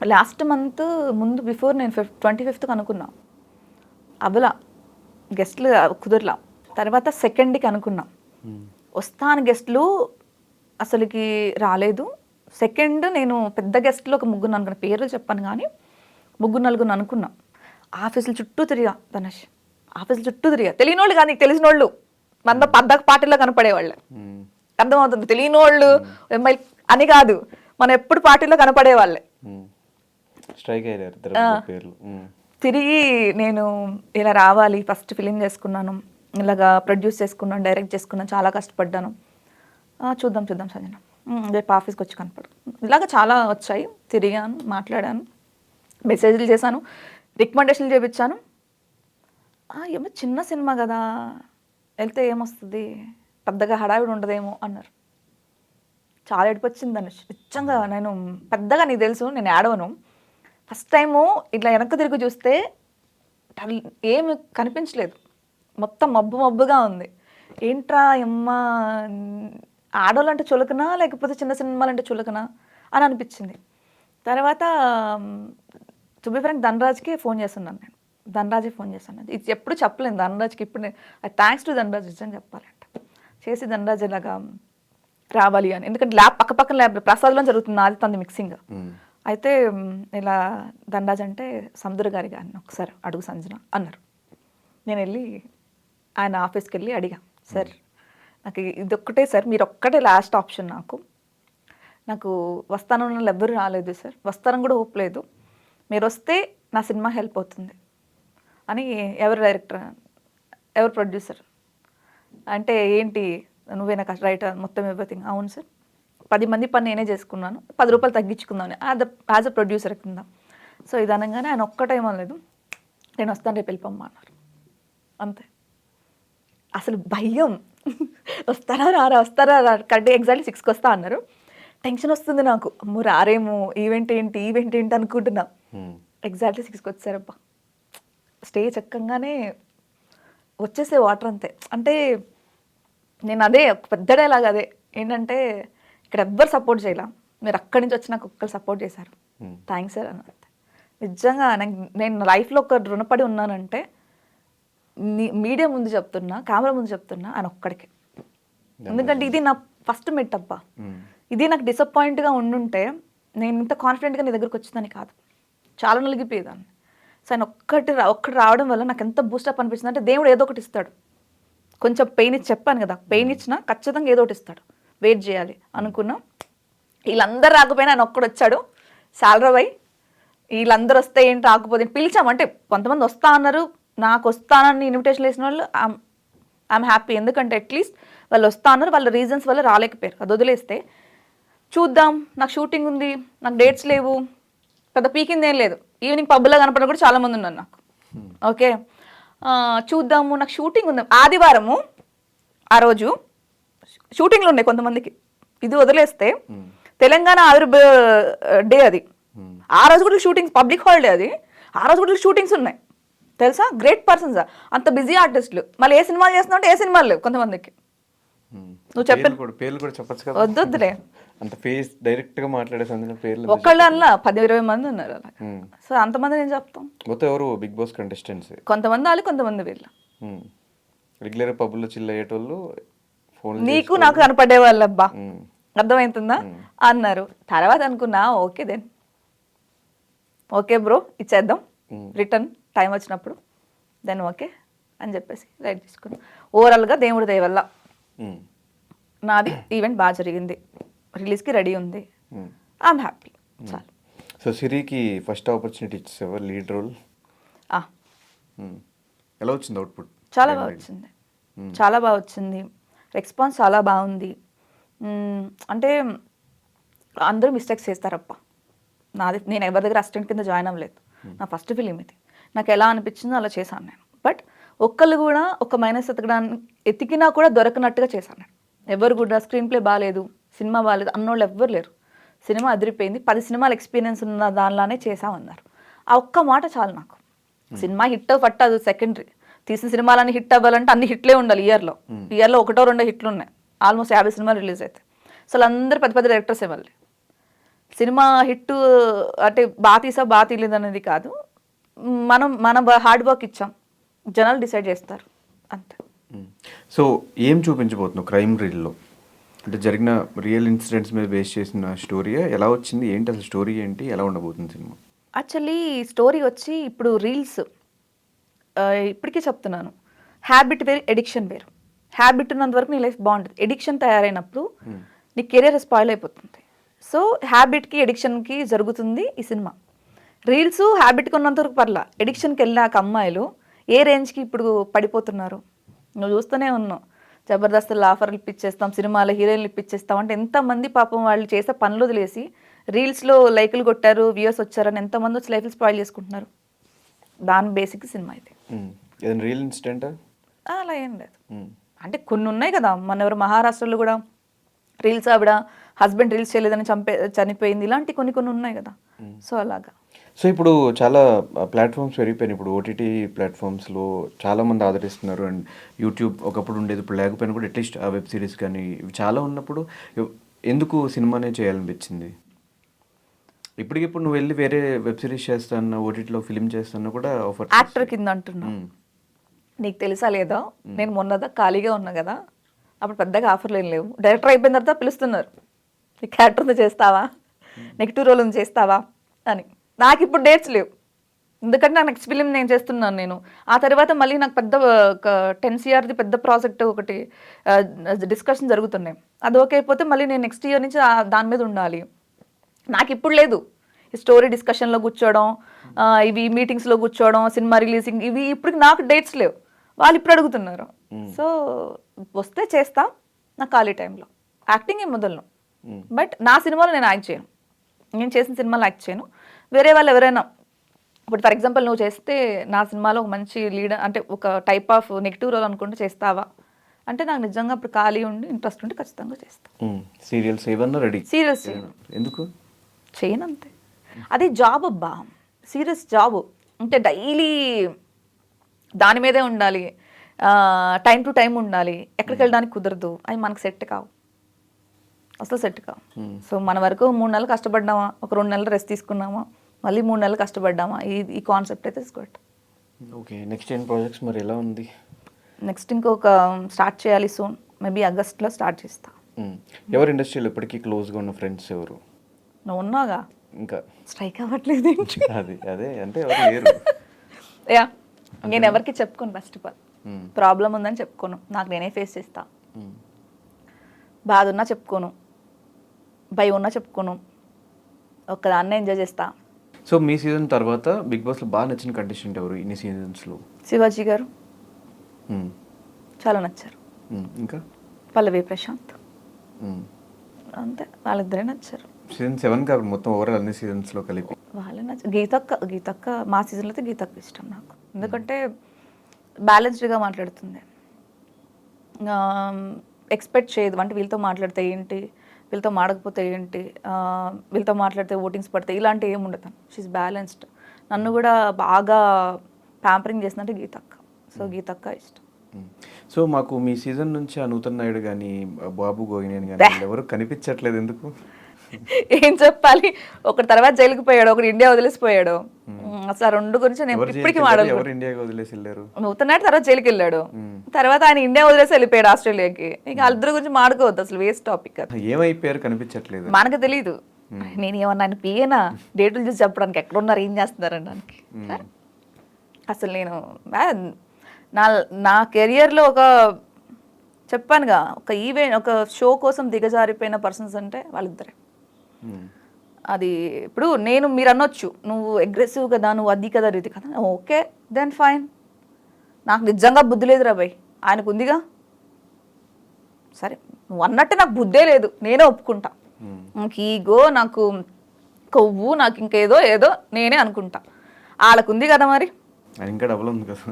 లాస్ట్ మంత్ ముందు బిఫోర్ నేను 25th అనుకున్నా, అవలా గెస్ట్లు కుదరలా. తర్వాత 2nd అనుకున్నాం, వస్తాను గెస్ట్లు అసలుకి రాలేదు. 2nd నేను పెద్ద గెస్ట్లో ఒక 3 అనుకున్నా, పేర్లు చెప్పాను కానీ 3-4 అనుకున్నా. ఆఫీసులు చుట్టూ తిరిగా ధనుష్, ఆఫీసులు చుట్టూ తిరిగా. తెలియని వాళ్ళు కానీ తెలిసిన వాళ్ళు మన పద్దాక పార్టీలో కనపడేవాళ్ళు, అర్థమవుతుంది. తెలియని వాళ్ళు ఎంఐల్ అని కాదు, మనం ఎప్పుడు పార్టీలో కనపడేవాళ్ళే. తిరిగి నేను ఇలా రావాలి, ఫస్ట్ ఫిలిం చేసుకున్నాను, ఇలాగా ప్రొడ్యూస్ చేసుకున్నాను, డైరెక్ట్ చేసుకున్నాను, చాలా కష్టపడ్డాను, చూద్దాం సంజన, రేపు ఆఫీస్కి వచ్చి కనపడు. ఇలాగ చాలా వచ్చాయి. తిరిగాను, మాట్లాడాను, మెసేజ్లు చేశాను, రికమెండేషన్లు చేయించాను. ఏమో చిన్న సినిమా కదా, వెళ్తే ఏమొస్తుంది, పెద్దగా హడావిడి ఉండదేమో అన్నారు. చాలా ఏడుపు వచ్చిందని నిజంగా. నేను పెద్దగా నీకు తెలుసు నేను ఏడవను. ఫస్ట్ టైము ఇట్లా వెనక్కి తిరిగి చూస్తే ఏమి కనిపించలేదు, మొత్తం మబ్బుగా ఉంది. ఏంట్రా అమ్మ, ఆడవాళ్ళంటే చులకనా లేకపోతే చిన్న సినిమాలంటే చులకనా అని అనిపించింది. తర్వాత టు బి ఫ్రాంక్ ధనరాజ్కి ఫోన్ చేస్తున్నాను నేను, ధనరాజే ఫోన్ చేశాను. ఇది ఎప్పుడు చెప్పలేను ధనరాజ్కి, ఇప్పుడు థ్యాంక్స్ టు ధనరాజ్ నిజంగా చెప్పాలంట. చేసి ధనరాజ్ ఇలాగా రావాలి అని, ఎందుకంటే ల్యాబ్ పక్కన ల్యాబ్ ప్రసాద్లో జరుగుతుంది, నాది తంది మిక్సింగ్. అయితే ఇలా ధనరాజ్ అంటే సముద్ర గారి గారిని ఒకసారి అడుగు సంజన అన్నారు. నేను వెళ్ళి ఆయన ఆఫీస్కి వెళ్ళి అడిగా, సార్ నాకు ఇదొక్కటే సార్, మీరు ఒక్కటే లాస్ట్ ఆప్షన్, నాకు వస్తానన్న వాళ్ళు ఎవ్వరు రాలేదు సార్, వస్తానని కూడా హోప్ లేదు, మీరు వస్తే నా సినిమా హెల్ప్ అవుతుంది అని. ఎవరు డైరెక్టర్, ఎవరు ప్రొడ్యూసర్ అంటే, ఏంటి నువ్వే నాకు రైటర్ మొత్తం ఎవ్రీథింగ్. అవును సార్, 10 మంది పని నేనే చేసుకున్నాను, 10 రూపాయలు తగ్గించుకుందామని యాజ్ అ ప్రొడ్యూసర్ కింద. సో ఇది అనగానే ఆయన ఒక్కటేమో లేదు, నేను వస్తాను రేపు వెళ్ళిపోమ్మా అన్నారు. అంతే, అసలు భయం, వస్తారా కరెక్ట్గా ఎగ్జాక్ట్లీ 6కి వస్తా అన్నారు. టెన్షన్ వస్తుంది నాకు, అమ్మో రారేమో, ఈవెంట్ ఏంటి అనుకుంటున్నా. ఎగ్జాక్ట్లీ 6కి వచ్చారబ్బా. స్టేజ్ ఎక్కంగానే వచ్చేసే వాటర్ అంతే. అంటే నేను అదే పెద్ద డైలాగ్ అదే ఏంటంటే, ఇక్కడ ఎవ్వరు సపోర్ట్ చేయలే, మీరు అక్కడి నుంచి వచ్చి నాకు ఒక్కరు సపోర్ట్ చేశారు, థ్యాంక్స్ సార్ అని. నిజంగా నేను లైఫ్లో ఒక రుణపడి ఉన్నానంటే మీడియా ముందు చెప్తున్నా, కెమెరా ముందు చెప్తున్నా ఆయన ఒక్కడికి. ఎందుకంటే ఇది నా ఫస్ట్ మెట్ అబ్బా. ఇది నాకు డిసప్పాయింట్గా ఉండుంటే నేను ఇంత కాన్ఫిడెంట్గా నీ దగ్గరకు వచ్చేదాన్ని కాదు, చాలా నలిగిపోయేదాన్ని. సో ఆయన ఒక్కటి రావడం వల్ల నాకు ఎంత బూస్టప్ అనిపిస్తుంది అంటే, దేవుడు ఏదో ఒకటి ఇస్తాడు. కొంచెం పెయిన్ ఇచ్చి చెప్పాను కదా, పెయిన్ ఇచ్చినా ఖచ్చితంగా ఏదో ఒకటి ఇస్తాడు, వెయిట్ చేయాలి అనుకున్నా. వీళ్ళందరూ రాకపోయినా ఆయన ఒక్కడు వచ్చాడు, సాలరవై. వీళ్ళందరూ వస్తే ఏంటి రాకపోతే పిలిచామంటే, కొంతమంది వస్తా అన్నారు, నాకు వస్తానని ఇన్విటేషన్ వేసిన వాళ్ళు ఐఎమ్ హ్యాపీ. ఎందుకంటే అట్లీస్ట్ వాళ్ళు వస్తా అన్నారు, వాళ్ళ రీజన్స్ వల్ల రాలేకపోయారు. అది వదిలేస్తే చూద్దాం, నాకు షూటింగ్ ఉంది, నాకు డేట్స్ లేవు, పెద్ద పీకింది ఏం లేదు, ఈవినింగ్ పబ్లో కనపడడం కూడా చాలామంది ఉన్నారు నాకు. ఓకే, చూద్దాము, నాకు షూటింగ్ ఉంది ఆదివారము, ఆ రోజు షూటింగ్లు ఉన్నాయి కొంతమందికి. ఇది వదిలేస్తే తెలంగాణ డే అది, ఆ రోజు కూడా షూటింగ్స్, పబ్లిక్ హాలిడే అది, ఆ రోజు కూడా షూటింగ్స్ ఉన్నాయి తెలుసా. గ్రేట్ పర్సన్స్, అంత బిజీ ఆర్టిస్టులు. మళ్ళీ ఏ సినిమాలు చేస్తున్నా అంటే ఏ సినిమాలు లేవు కొంతమందికి. నువ్వు చెప్పిన పేర్లు కూడా చెప్పచ్చు కదా. వద్దులే, అంత ఫేస్ డైరెక్ట్ గా మాట్లాడే పేర్లు ఒక్కళ్ళ 10-20 మంది ఉన్నారు అలా. సో అంతమంది నేను చెప్తాం. మొత్తం ఎవరు బిగ్ బాస్ కంటెస్టెంట్స్? కొంతమంది వాళ్ళు, కొంతమంది వీళ్ళు. రెగ్యులర్ పబ్బుల్లో చిల్ అయ్యేటోళ్ళు ఫోన్ నీకు నాకు కనపడే వాళ్ళబ్బా, అర్థమవుతుందా అన్నారు. తర్వాత అనుకున్నా ఓకే దెన్ ఓకే బ్రో ఇచ్చేద్దాం రిటర్న్ టైం వచ్చినప్పుడు, దెన్ ఓకే అని చెప్పేసి రైట్ తీసుకున్నాం. ఓవరాల్గా దేవుడి దయ వల్ల నాది ఈవెంట్ బాగా జరిగింది, రిలీజ్కి రెడీ ఉంది, ఐఎమ్ హ్యాపీ. చాలు. సో సిరికి ఫస్ట్ ఆపర్చునిటీ ఇచ్చేవారు లీడ్ రోల్. ఎలా వచ్చింది అవుట్పుట్? చాలా బాగా వచ్చింది, చాలా బాగా వచ్చింది. రెస్పాన్స్ చాలా బాగుంది. అంటే అందరూ మిస్టేక్స్ చేస్తారప్ప. నేను ఎవరి దగ్గర అసిస్టెంట్ కింద జాయిన్ అవ్వలేదు, నా ఫస్ట్ ఫిలిం ఇది. నాకు ఎలా అనిపించిందో అలా చేశాను నేను. బట్ ఒక్కళ్ళు కూడా ఒక మైనస్ ఎతికినా కూడా దొరకనట్టుగా చేశాను నేను. ఎవరు కూడా స్క్రీన్ ప్లే బాగాలేదు, సినిమా బాగాలేదు అన్నోళ్ళు ఎవ్వరు లేరు. సినిమా అదిరిపోయింది, 10 సినిమాల ఎక్స్పీరియన్స్ ఉన్న దానిలానే చేసామన్నారు. ఆ ఒక్క మాట చాలు నాకు. సినిమా హిట్ ఫట్ అది సెకండరీ. తీసిన సినిమాలన్నీ హిట్ అవ్వాలంటే అన్ని హిట్లే ఉండాలి. ఇయర్లో 1-2 హిట్లు ఉన్నాయి, ఆల్మోస్ట్ 50 సినిమాలు రిలీజ్ అవుతాయి. అసలు అందరూ పెద్ద పెద్ద డైరెక్టర్స్ ఇవ్వాలి. సినిమా హిట్ అంటే బాగా తీయలేదు అనేది కాదు, మన హార్డ్ వర్క్ ఇచ్చాం, జనాలు డిసైడ్ చేస్తారు అంతే. సో ఏం చూపించబోతున్నావు క్రైమ్ రీల్లో? అంటే జరిగిన రియల్ ఇన్సిడెంట్స్ మీద బేస్ చేసిన స్టోరీయా? ఎలా వచ్చింది, ఏంటి అసలు స్టోరీ ఏంటి, ఎలా ఉండబోతుంది సినిమా? యాక్చువల్లీ స్టోరీ వచ్చి ఇప్పుడు రీల్స్, ఇప్పటికీ చెప్తున్నాను, హ్యాబిట్ వేరు, ఎడిక్షన్ వేరు. హ్యాబిట్ ఉన్నంత వరకు నీ లైఫ్ బాగుంటుంది, ఎడిక్షన్ తయారైనప్పుడు నీ కెరీర్ స్పాయిల్ అయిపోతుంది. సో హ్యాబిట్కి ఎడిక్షన్కి జరుగుతుంది ఈ సినిమా. రీల్స్ హ్యాబిట్కి ఉన్నంత వరకు పర్లా, ఎడిక్షన్కి వెళ్ళాక అమ్మాయిలు ఏ రేంజ్కి ఇప్పుడు పడిపోతున్నారు నువ్వు చూస్తూనే ఉన్నావు. జబర్దస్తులు ఆఫర్లు ఇప్పించేస్తాం, సినిమాలో హీరోయిన్లు ఇప్పించేస్తాం అంటే ఎంతమంది పాపం వాళ్ళు చేసే పనులు వదిలేసి రీల్స్లో లైకులు కొట్టారు, వ్యూవర్స్ వచ్చారని ఎంతమంది వచ్చి లైఫ్లు స్పాయిల్ చేసుకుంటున్నారు. దాని బేసిక్ సినిమా ఇది. రియల్ ఇన్సిడెంట్ అలా ఏం లేదు, అంటే కొన్ని ఉన్నాయి కదా. మన ఎవరు మహారాష్ట్రలో కూడా రీల్స్ ఆవిడ హస్బెండ్ రీల్స్ చేయలేదని చనిపోయింది, ఇలాంటి కొన్ని ఉన్నాయి కదా. సో అలాగా. సో ఇప్పుడు చాలా ప్లాట్ఫామ్స్ పెరిగిపోయినాయి. ఇప్పుడు ఓటీటీ ప్లాట్ఫామ్స్లో చాలామంది ఆదరిస్తున్నారు. అండ్ యూట్యూబ్ ఒకప్పుడు ఉండేది, ఇప్పుడు లేకపోయినా కూడా అట్లీస్ట్ ఆ వెబ్ సిరీస్ కానీ ఇవి చాలా ఉన్నప్పుడు ఎందుకు సినిమానే చేయాలనిపించింది? ఇప్పటికిప్పుడు నువ్వు వెళ్ళి వేరే వెబ్ సిరీస్ చేస్తాను, ఓటీటీలో ఫిలిం చేస్తాను కూడా ఆఫర్. యాక్టర్ కింద అంటున్నా, నీకు తెలుసా లేదో, నేను మొన్నదా ఖాళీగా ఉన్నా కదా, అప్పుడు పెద్దగా ఆఫర్లు ఏం లేవు. డైరెక్టర్ అయిపోయిన తర్వాత పిలుస్తున్నారు, నీ క్యారెక్టర్తో చేస్తావా, నెగిటివ్ రోల్ ఉంది చేస్తావా అని. నాకు ఇప్పుడు డేట్స్ లేవు, ఎందుకంటే నాకు నెక్స్ట్ ఫిలిం నేను చేస్తున్నాను నేను. ఆ తర్వాత మళ్ళీ నాకు పెద్ద 10 CRది పెద్ద ప్రాజెక్ట్ ఒకటి డిస్కషన్ జరుగుతున్నాయి. అది ఓకే అయిపోతే మళ్ళీ నేను నెక్స్ట్ ఇయర్ నుంచి దాని మీద ఉండాలి. నాకు ఇప్పుడు లేదు ఈ స్టోరీ డిస్కషన్లో కూర్చోవడం, ఇవి మీటింగ్స్లో కూర్చోవడం, సినిమా రిలీజింగ్, ఇవి ఇప్పుడు నాకు డేట్స్ లేవు. వాళ్ళు ఇప్పుడు అడుగుతున్నారు. సో వస్తే చేస్తా నా ఖాళీ టైంలో. యాక్టింగ్ ఏం మొదలను, బట్ నా సినిమాలో నేను యాక్ట్ చేయను, నేను చేసిన సినిమాలో యాక్ట్ చేయను. వేరే వాళ్ళు ఎవరైనా, ఇప్పుడు ఫర్ ఎగ్జాంపుల్ నువ్వు చేస్తే నా సినిమాలో ఒక మంచి లీడర్ అంటే ఒక టైప్ ఆఫ్ నెగిటివ్ రోల్ అనుకుంటే చేస్తావా అంటే నాకు నిజంగా ఇప్పుడు ఖాళీ ఉండి ఇంట్రెస్ట్ ఉంటే ఖచ్చితంగా చేస్తాను. సీరియల్స్ ఏమన్నా రెడీ? సీరియల్స్ ఎందుకు చేయను అంతే, అది జాబ్ అబ్బా, సీరియస్ జాబ్ అంటే డైలీ దాని మీదే ఉండాలి, టైం టు టైం ఉండాలి, ఎక్కడికి వెళ్ళడానికి కుదరదు, అవి మనకు సెట్ కావు, అసలు సెట్ కావు. సో మన వరకు 3 నెలలు కష్టపడ్డామా, ఒక 2 నెలలు రెస్ట్ తీసుకున్నామా, మళ్ళీ 3 నెలలు కష్టపడ్డామా, ఈ కాన్సెప్ట్ అయితే తీసుకోవట్టు. ఓకే, నెక్స్ట్ ఏం ప్రాజెక్ట్స్ మరి ఎలా ఉంది? నెక్స్ట్ ఇంకొక స్టార్ట్ చేయాలి సూన్, మేబీ ఆగస్ట్లో స్టార్ట్ చేస్తా. ఎవరు ఇండస్ట్రీలో ఇప్పటికీ క్లోజ్గా ఉన్న ఫ్రెండ్స్ ఎవరు? నువ్వు ఉన్నాగా, ఇంకా స్ట్రైక్ అవ్వట్లేదు. అదే అంటే ఎవరు లేరు. యా, నేను ఎవరికి చెప్పుకోను, ఫస్ట్ ఆఫ్ ఆల్ ప్రాబ్లం ఉందని చెప్పుకోను, నాకు నేనే ఫేస్ చేస్తా. బాధ ఉన్నా చెప్పుకోను, భయం ఉన్నా చెప్పుకోను, ఒక్కదాన్నే ఎంజాయ్ చేస్తా. సో మీ సీజన్ తర్వాత బిగ్ బాస్లో బాగా నచ్చిన కంటెస్టెంట్ ఎవరు ఇన్ని సీజన్స్లో? శివాజీ గారు చాలా నచ్చారు, ఇంకా పల్లవి ప్రశాంత్, అంతే, వాళ్ళిద్దరే నచ్చారు. సీజన్ 7 కాబట్టి మొత్తం ఓవరాల్ అన్ని సీజన్స్లో కలిపి వాళ్ళే నచ్చారు. గీతక్క మా సీజన్లో అయితే గీతక్క ఇష్టం నాకు, ఎందుకంటే బ్యాలెన్స్డ్గా మాట్లాడుతుంది. ఎక్స్పెక్ట్ చేయదు అంటే వీళ్ళతో మాట్లాడితే ఏంటి, వీళ్ళతో మాడకపోతే ఏంటి, వీళ్ళతో మాట్లాడితే ఓటింగ్స్ పడతాయి, ఇలాంటివి ఏమి ఉండదు. She's balanced. నన్ను కూడా బాగా ప్యాంపరింగ్ చేసిందంటే గీతక్క. సో గీతక్క ఇష్టం. సో మాకు మీ సీజన్ నుంచి నూతన్ నాయుడు కానీ బాబు గోగినేని కానీ ఎవరు కనిపించట్లేదు ఎందుకు? ఏం చెప్పాలి, ఒకటి తర్వాత జైలుకి పోయాడు, ఒకటి ఇండియా వదిలేసిపోయాడు. అసలు ఆ రెండు గురించి నేను ఇప్పటికీ మాట్లాడు. ఎవరు ఇండియాకి వదిలేసి వెళ్ళారు? నూతన్ నాయుడు తర్వాత జైలుకి వెళ్ళాడు, తర్వాత ఆయన ఇండియా వదిలేసి వెళ్ళిపోయాడు ఆస్ట్రేలియాకి. ఇక వాళ్ళిద్దరి గురించి మాడుకోవద్దు, అసలు వేస్ట్ టాపిక్. ఏమైపోయారు కనిపించట్లేదు? మనకు తెలీదు. నేను ఏమన్నా ఆయన పియేనా డేట్లు చూసి చెప్పడానికి, ఎక్కడ ఉన్నారు ఏం చేస్తున్నారు అనడానికి. అసలు నేను నా కెరియర్లో ఒక చెప్పానుగా, ఒక ఈవెంట్ ఒక షో కోసం దిగజారిపోయిన పర్సన్స్ అంటే వాళ్ళిద్దరే. అది ఇప్పుడు మీరు అనొచ్చు నువ్వు అగ్రెసివ్ కదా, నువ్వు అది కదా ఇది కదా, ఓకే దెన్ ఫైన్. నాకు నిజంగా బుద్ధి లేదురా భయ్, ఆయనకు ఉందిగా. సరే నువ్వు అన్నట్టు నాకు బుద్ధే లేదు, నేనే ఒప్పుకుంటా. నాకు ఈగో, నాకు కొవ్వు, నాకు ఇంకేదో ఏదో నేనే అనుకుంటా. వాళ్ళకు ఉంది కదా మరి, ఇంకా డబ్బులు ఉంది కదా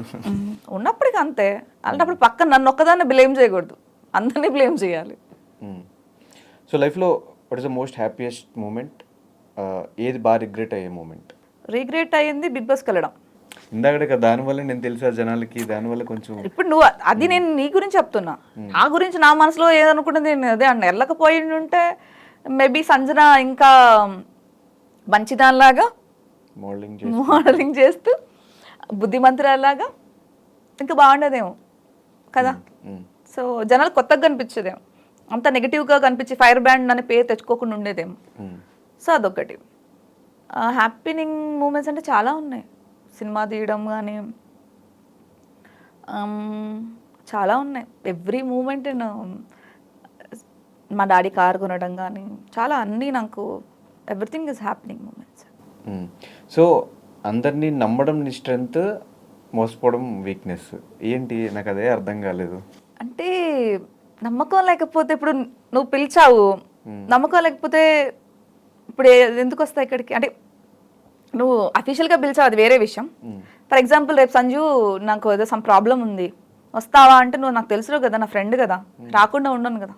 ఉన్నప్పటికీ అంతే. అలాంటప్పుడు పక్కన నన్ను ఒక్కదాన్ని బ్లేమ్ చేయకూడదు, అందరినీ బ్లేమ్ చేయాలి. సో లైఫ్లో what is the most happiest moment? ఏది బాగా రిగ్రెట్ అయ్యే మూమెంట్? రిగ్రెట్ అయ్యింది బిగ్ బాస్కి వెళ్ళడం. ఇందాక దానివల్ల నేను తెలుసా జనాలకి, దానివల్ల కొంచెం. ఇప్పుడు నువ్వు అది నేను నీ గురించి చెప్తున్నా, నా గురించి నా మనసులో ఏదనుకుంటుంది నేను అదే అన్న. వెళ్ళకపోయి ఉంటే మేబీ సంజన ఇంకా మంచిదానిలాగా మోడలింగ్ చేస్తూ బుద్ధిమంతురాలాగా ఇంకా బాగుండేదేమో కదా. సో జనాలు కొత్తగా కనిపించేదేమో, అంత నెగిటివ్గా కనిపించి ఫైర్ బ్రాండ్ అనే పేరు తెచ్చుకోకుండా ఉండేదేమో. సో అదొకటి. హ్యాపీనింగ్ మూమెంట్స్ అంటే చాలా ఉన్నాయి. సినిమా తీయడం కానీ చాలా ఉన్నాయి. ఎవ్రీ మూమెంట్ మా డాడీ కార్ కొనడం కానీ చాలా అన్నీ నాకు everything is happening moments. So అందరినీ నమ్మడం నీ స్ట్రెంగ్త్, మోసపోవడం వీక్నెస్ ఏంటి? నాకు అదే అర్థం కాలేదు. అంటే నమ్మకం లేకపోతే, ఇప్పుడు నువ్వు పిలిచావు, నమ్మకం లేకపోతే ఇప్పుడు ఎందుకు వస్తాయి ఇక్కడికి? అంటే నువ్వు అఫీషియల్గా పిలిచావు, అది వేరే విషయం. ఫర్ ఎగ్జాంపుల్ రేపు సంజు నాకు ఏదో సమ్ ప్రాబ్లం ఉంది, వస్తావా అంటే నువ్వు నాకు తెలుసు కదా, నా ఫ్రెండ్ కదా, రాకుండా ఉండను కదా.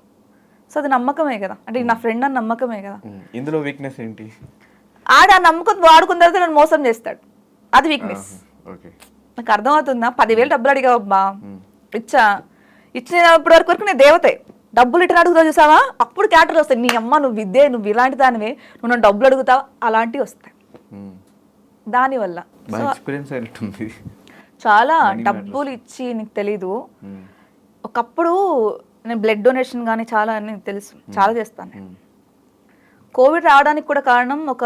సో అది నమ్మకమే కదా, అంటే నా ఫ్రెండ్ అని నమ్మకమే కదా. ఇందులో వీక్నెస్ ఏంటి? ఆడ ఆ నమ్మకం వాడుకున్న తర్వాత నన్ను మోసం చేస్తాడు, అది వీక్నెస్. నాకు అర్థమవుతుందా? 10,000 డబ్బులు అడిగావబ్బా, ఇచ్చినప్పటి వరకు నేను దేవతే. డబ్బులు ఇట్లా అడుగుతావు చూసావా, అప్పుడు క్యాటర్లు వస్తాయి. నీ అమ్మ నువ్వు విద్యే, నువ్వు ఇలాంటి దానివే, నువ్వు నన్ను డబ్బులు అడుగుతావా, అలాంటివి వస్తాయి. దానివల్ల చాలా డబ్బులు ఇచ్చి నీకు తెలీదు. ఒకప్పుడు నేను బ్లడ్ డొనేషన్ కానీ చాలా అని తెలుసు, చాలా చేస్తాను. కోవిడ్ రావడానికి కూడా కారణం ఒక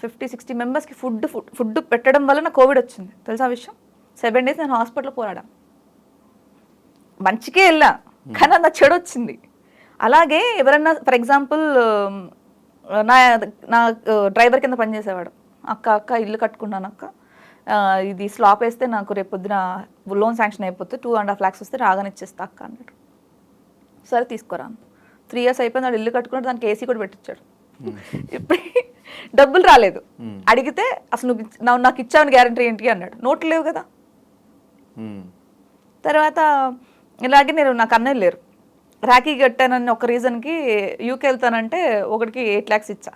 50-60 మెంబర్స్కి ఫుడ్ పెట్టడం వల్ల నాకు కోవిడ్ వచ్చింది, తెలుసా విషయం. 7 days నేను హాస్పిటల్లో పోరాడాను. మంచికే వెళ్ళా, కానీ నా చెడు వచ్చింది. అలాగే ఎవరన్నా ఫర్ ఎగ్జాంపుల్ నా డ్రైవర్ కింద పనిచేసేవాడు, అక్క ఇల్లు కట్టుకున్నాను అక్క, ఇది స్లాప్ వేస్తే నాకు రేపు పొద్దున లోన్ శాంక్షన్ అయిపోతే 2.5 lakhs వస్తే రాగానే ఇచ్చేస్తా అక్క అన్నాడు. సరే తీసుకోరాను. 3 years అయిపోయింది, వాడు ఇల్లు కట్టుకున్నాడు, దానికి ఏసీ కూడా పెట్టించాడు. ఇప్పుడు డబ్బులు రాలేదు. అడిగితే అసలు నువ్వు నాకు ఇచ్చావని గ్యారంటీ ఏంటి అన్నాడు. నోట్లు లేవు కదా. తర్వాత ఇలాగే నాకు అన్నయ్య లేరు, రాఖీ కట్టానని ఒక రీజన్కి యూకే వెళ్తానంటే ఒకటికి 8 lakhs ఇచ్చా,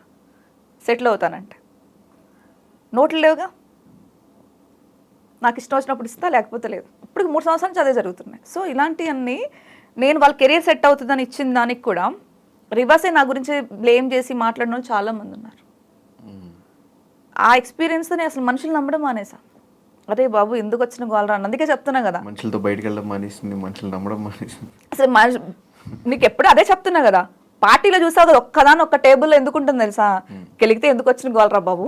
సెటిల్ అవుతానంటే. నోట్లు లేవుగా, నాకు ఇష్టం వచ్చినప్పుడు ఇస్తా, లేకపోతే లేదు. ఇప్పుడు 3 సంవత్సరాల నుంచి అదే జరుగుతున్నాయి. సో ఇలాంటివన్నీ నేను వాళ్ళ కెరీర్ సెట్ అవుతుందని ఇచ్చిన దానికి కూడా రివర్సే నా గురించి బ్లేమ్ చేసి మాట్లాడిన వాళ్ళు చాలామంది ఉన్నారు. ఆ ఎక్స్పీరియన్స్తో నేను అసలు మనుషులు నమ్మడం మానేసా. అరే బాబు ఎందుకు వచ్చిన గోలరా, అందుకే చెప్తున్నా కదా, మనుషులతో బయటకు వెళ్ళడం మానేసింది, మనుషులు నమ్మడం మానేసింది. అసలు నీకు ఎప్పుడు అదే చెప్తున్నా కదా, పార్టీలో చూసావు కదా, ఒక్కదాని ఒక్క టేబుల్లో ఎందుకు ఉంటుంది తెలుసా, గెలిగితే ఎందుకు వచ్చిన గోలరా బాబు.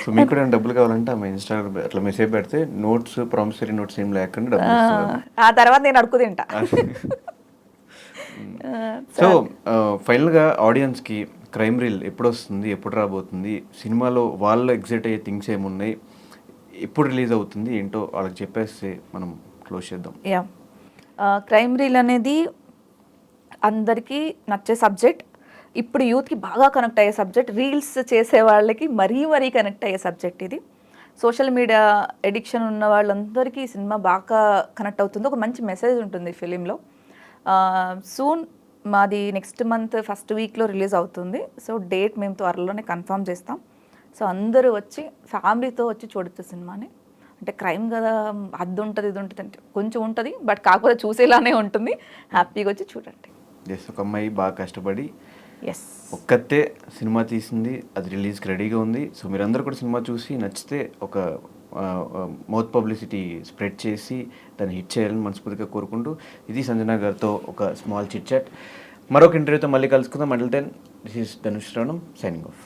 సో మీకు కూడా డబ్బులు కావాలంటే ఆమె ఇన్స్టాగ్రామ్ అట్లా మెసేజ్ పెడితే నోట్స్, ప్రామిసరీ నోట్స్ ఏం లేకుండా డబ్బులు, ఆ తర్వాత నేను అడుగు తింటా. సో ఫైనల్గా ఆడియన్స్కి క్రైమ్ రీల్ ఎప్పుడు వస్తుంది, ఎప్పుడు రాబోతుంది, సినిమాలో వాళ్ళు ఎగ్జైట్ అయ్యే థింగ్స్ ఏమున్నాయి, ఎప్పుడు రిలీజ్ అవుతుంది ఏంటో వాళ్ళకి చెప్పేస్తే మనం క్లోజ్ చేద్దాం. క్రైమ్ రీల్ అనేది అందరికీ నచ్చే సబ్జెక్ట్, ఇప్పుడు యూత్కి బాగా కనెక్ట్ అయ్యే సబ్జెక్ట్, రీల్స్ చేసే వాళ్ళకి మరీ కనెక్ట్ అయ్యే సబ్జెక్ట్ ఇది. సోషల్ మీడియా ఎడిక్షన్ ఉన్న వాళ్ళందరికీ ఈ సినిమా బాగా కనెక్ట్ అవుతుంది. ఒక మంచి మెసేజ్ ఉంటుంది ఫిలింలో. సూన్ మాది నెక్స్ట్ మంత్ ఫస్ట్ వీక్లో రిలీజ్ అవుతుంది. సో డేట్ మేము త్వరలోనే కన్ఫర్మ్ చేస్తాం. సో అందరూ వచ్చి ఫ్యామిలీతో వచ్చి చూడొచ్చు సినిమాని. అంటే క్రైమ్ కదా, అది ఉంటుంది ఇది ఉంటుంది అంటే కొంచెం ఉంటుంది, బట్ కాకపోతే చూసేలానే ఉంటుంది. హ్యాపీగా వచ్చి చూడండి. జస్ట్ ఒక అమ్మాయి బాగా కష్టపడి ఎస్, ఒక్కతే సినిమా తీసింది, అది రిలీజ్కి రెడీగా ఉంది. సో మీరందరూ కూడా సినిమా చూసి నచ్చితే ఒక మౌత్ పబ్లిసిటీ స్ప్రెడ్ చేసి దాన్ని హిట్ చేయాలని మనస్ఫూర్తిగా కోరుకుంటూ, ఇది సంజన గారితో ఒక స్మాల్ చిట్ చాట్. మరొక ఇంటర్వ్యూతో మళ్ళీ కలుసుకుందాం. Until then, this is Dhanush Ranam signing of.